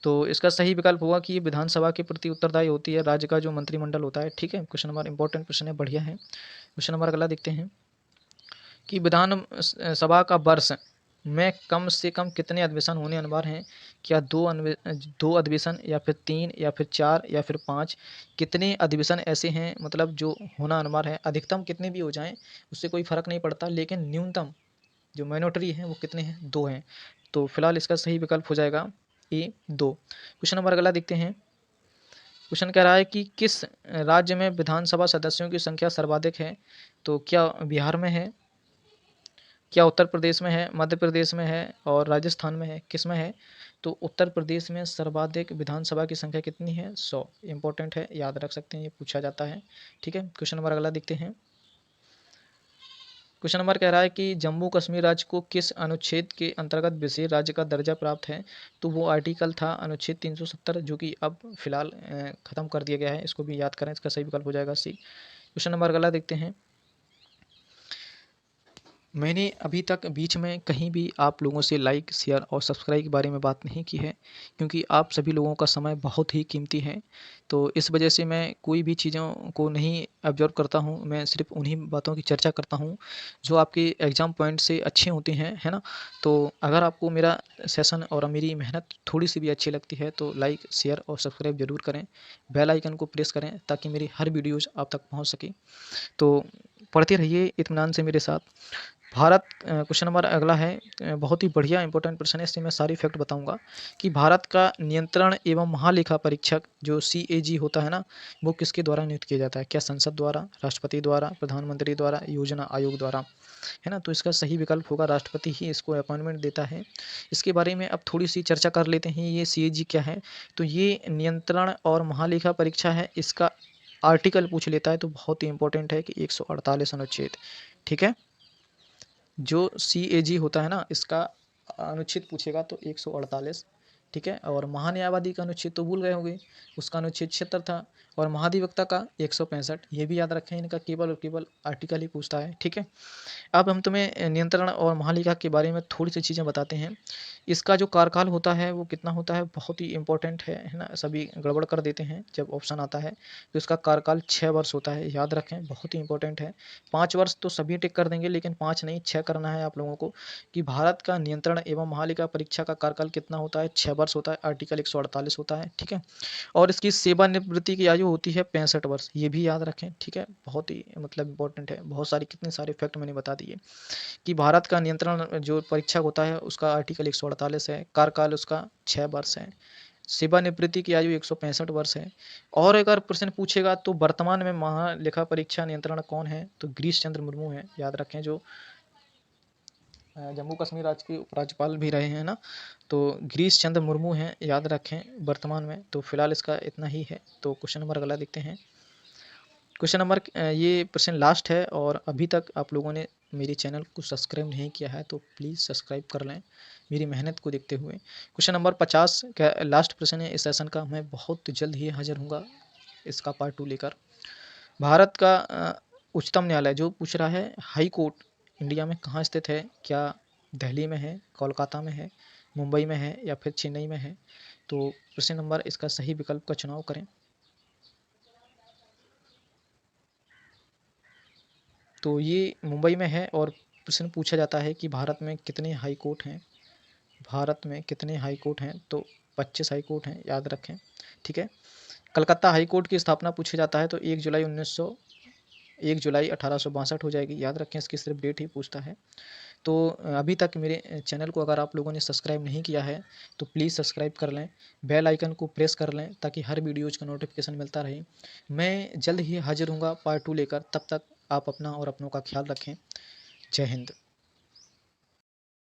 तो इसका सही विकल्प होगा कि ये विधानसभा के प्रति उत्तरदायी होती है, राज्य का जो मंत्रिमंडल होता है, ठीक है। क्वेश्चन नंबर इंपॉर्टेंट प्रश्न है, बढ़िया है। क्वेश्चन नंबर अगला देखते हैं कि विधान सभा का वर्ष में कम से कम कितने अधिवेशन होने अनिवार्य हैं। क्या 2 अधिवेशन या फिर 3 या फिर 4 या फिर 5? कितने अधिवेशन ऐसे हैं मतलब जो होना अनिवार्य है? अधिकतम कितने भी हो जाएँ उससे कोई फ़र्क नहीं पड़ता, लेकिन न्यूनतम जो मैंडेटरी हैं वो कितने हैं? 2 हैं। तो फिलहाल इसका सही विकल्प हो जाएगा ए 2। क्वेश्चन नंबर अगला देखते हैं। क्वेश्चन कह रहा है कि किस राज्य में विधानसभा सदस्यों की संख्या सर्वाधिक है? तो क्या बिहार में है? क्या उत्तर प्रदेश में है, मध्य प्रदेश में है और राजस्थान में है, किस में है? तो उत्तर प्रदेश में सर्वाधिक विधानसभा की संख्या कितनी है? 100। इंपॉर्टेंट है, याद रख सकते हैं, ये पूछा जाता है। ठीक है, क्वेश्चन नंबर अगला देखते हैं। क्वेश्चन नंबर कह रहा है कि जम्मू कश्मीर राज्य को किस अनुच्छेद के अंतर्गत विशेष राज्य का दर्जा प्राप्त है? तो वो आर्टिकल था अनुच्छेद 370, जो कि अब फिलहाल खत्म कर दिया गया है। इसको भी याद करें, इसका सही विकल्प हो जाएगा सी। क्वेश्चन नंबर अगला देखते हैं। मैंने अभी तक बीच में कहीं भी आप लोगों से लाइक, शेयर और सब्सक्राइब के बारे में बात नहीं की है, क्योंकि आप सभी लोगों का समय बहुत ही कीमती है। तो इस वजह से मैं कोई भी चीज़ों को नहीं ऑब्जर्व करता हूँ, मैं सिर्फ उन्हीं बातों की चर्चा करता हूँ जो आपके एग्ज़ाम पॉइंट से अच्छी होती हैं, है ना? तो अगर आपको मेरा सेशन और मेरी मेहनत थोड़ी-सी भी अच्छी लगती है तो लाइक, शेयर और सब्सक्राइब ज़रूर करें। बेल आइकन को प्रेस करें ताकि मेरी हर वीडियोज़ आप तक पहुँच सके। तो पढ़ते रहिए इत्मीनान से मेरे साथ। क्वेश्चन नंबर अगला है, बहुत ही बढ़िया इंपॉर्टेंट प्रश्न है, इससे मैं सारी फैक्ट बताऊंगा कि भारत का नियंत्रण एवं महालेखा परीक्षक जो CAG होता है ना, वो किसके द्वारा नियुक्त किया जाता है? क्या संसद द्वारा, राष्ट्रपति द्वारा, प्रधानमंत्री द्वारा, योजना आयोग द्वारा? है ना, तो इसका सही विकल्प होगा राष्ट्रपति ही इसको अपॉइंटमेंट देता है। इसके बारे में अब थोड़ी सी चर्चा कर लेते हैं, ये CAG क्या है? तो ये नियंत्रण और महालेखा परीक्षा है, इसका आर्टिकल पूछ लेता है तो बहुत ही इंपॉर्टेंट है कि 148 अनुच्छेद। ठीक है, जो CAG होता है ना, इसका अनुच्छेद पूछेगा तो 148। ठीक है, और महान्यायवादी का अनुच्छेद तो भूल गए होंगे, उसका अनुच्छेद 76 था। और महाधिवक्ता का 165। ये भी याद रखें, इनका केवल और केवल आर्टिकल ही पूछता है। ठीक है, अब हम तुम्हें नियंत्रण और महालेखा के बारे में थोड़ी सी चीज़ें बताते हैं। इसका जो कार्यकाल होता है वो कितना होता है, बहुत ही इंपॉर्टेंट है ना? सभी गड़बड़ कर देते हैं जब ऑप्शन आता है। तो इसका कार्यकाल 6 वर्ष होता है, याद रखें, बहुत ही इंपॉर्टेंट है। 5 वर्ष तो सभी टिक कर देंगे, लेकिन 5 नहीं 6 करना है आप लोगों को, कि भारत का नियंत्रण एवं महालेखा परीक्षा का कार्यकाल कितना होता है? 6 वर्ष होता है, आर्टिकल 148 होता है। ठीक है, और इसकी सेवानिवृत्ति की आयु होती है 65 वर्ष, ये भी याद रखें। ठीक है, बहुत ही मतलब इंपॉर्टेंट है, बहुत सारी कितने सारे फैक्ट मैंने बता दिए कि भारत का नियंत्रण जो परीक्षक होता है उसका आर्टिकल 148 है, कार्यकाल उसका 6 वर्ष है, सेवानिवृत्ति की आयु 165 वर्ष है। और अगर प्रश्न पूछेगा तो वर्तमान में महालेखा परीक्षा नियंत्रण कौन है? तो गिरीश चंद्र मुर्मू है, याद रखें, जो जम्मू कश्मीर राज्य के उपराज्यपाल भी रहे हैं ना, तो गिरीश चंद्र मुर्मू हैं, याद रखें वर्तमान में। तो फिलहाल इसका इतना ही है। तो क्वेश्चन नंबर अगला देखते हैं। क्वेश्चन नंबर ये प्रश्न लास्ट है, और अभी तक आप लोगों ने मेरे चैनल को सब्सक्राइब नहीं किया है तो प्लीज़ सब्सक्राइब कर लें मेरी मेहनत को देखते हुए। क्वेश्चन नंबर 50 का लास्ट प्रश्न है इस सेशन का, मैं बहुत जल्द ही हाजिर हूँगा इसका पार्ट 2 लेकर। भारत का उच्चतम न्यायालय जो पूछ रहा है, हाई कोर्ट इंडिया में कहाँ स्थित है? क्या दिल्ली में है, कोलकाता में है, मुंबई में है या फिर चेन्नई में है? तो प्रश्न नंबर इसका सही विकल्प का चुनाव करें। तो ये मुंबई में है, और प्रश्न पूछा जाता है कि भारत में कितने हाई कोर्ट हैं? भारत में कितने हाई कोर्ट हैं? तो 25 हाई कोर्ट हैं, याद रखें। ठीक है, कलकत्ता हाई कोर्ट की स्थापना पूछा जाता है तो 1 जुलाई 1862 हो जाएगी, याद रखें, इसकी सिर्फ डेट ही पूछता है। तो अभी तक मेरे चैनल को अगर आप लोगों ने सब्सक्राइब नहीं किया है तो प्लीज़ सब्सक्राइब कर लें, बेल आइकन को प्रेस कर लें ताकि हर वीडियोज़ का नोटिफिकेशन मिलता रहे। मैं जल्द ही हाजिर हूँगा पार्ट 2 लेकर, तब तक आप अपना और अपनों का ख्याल रखें। जय हिंद।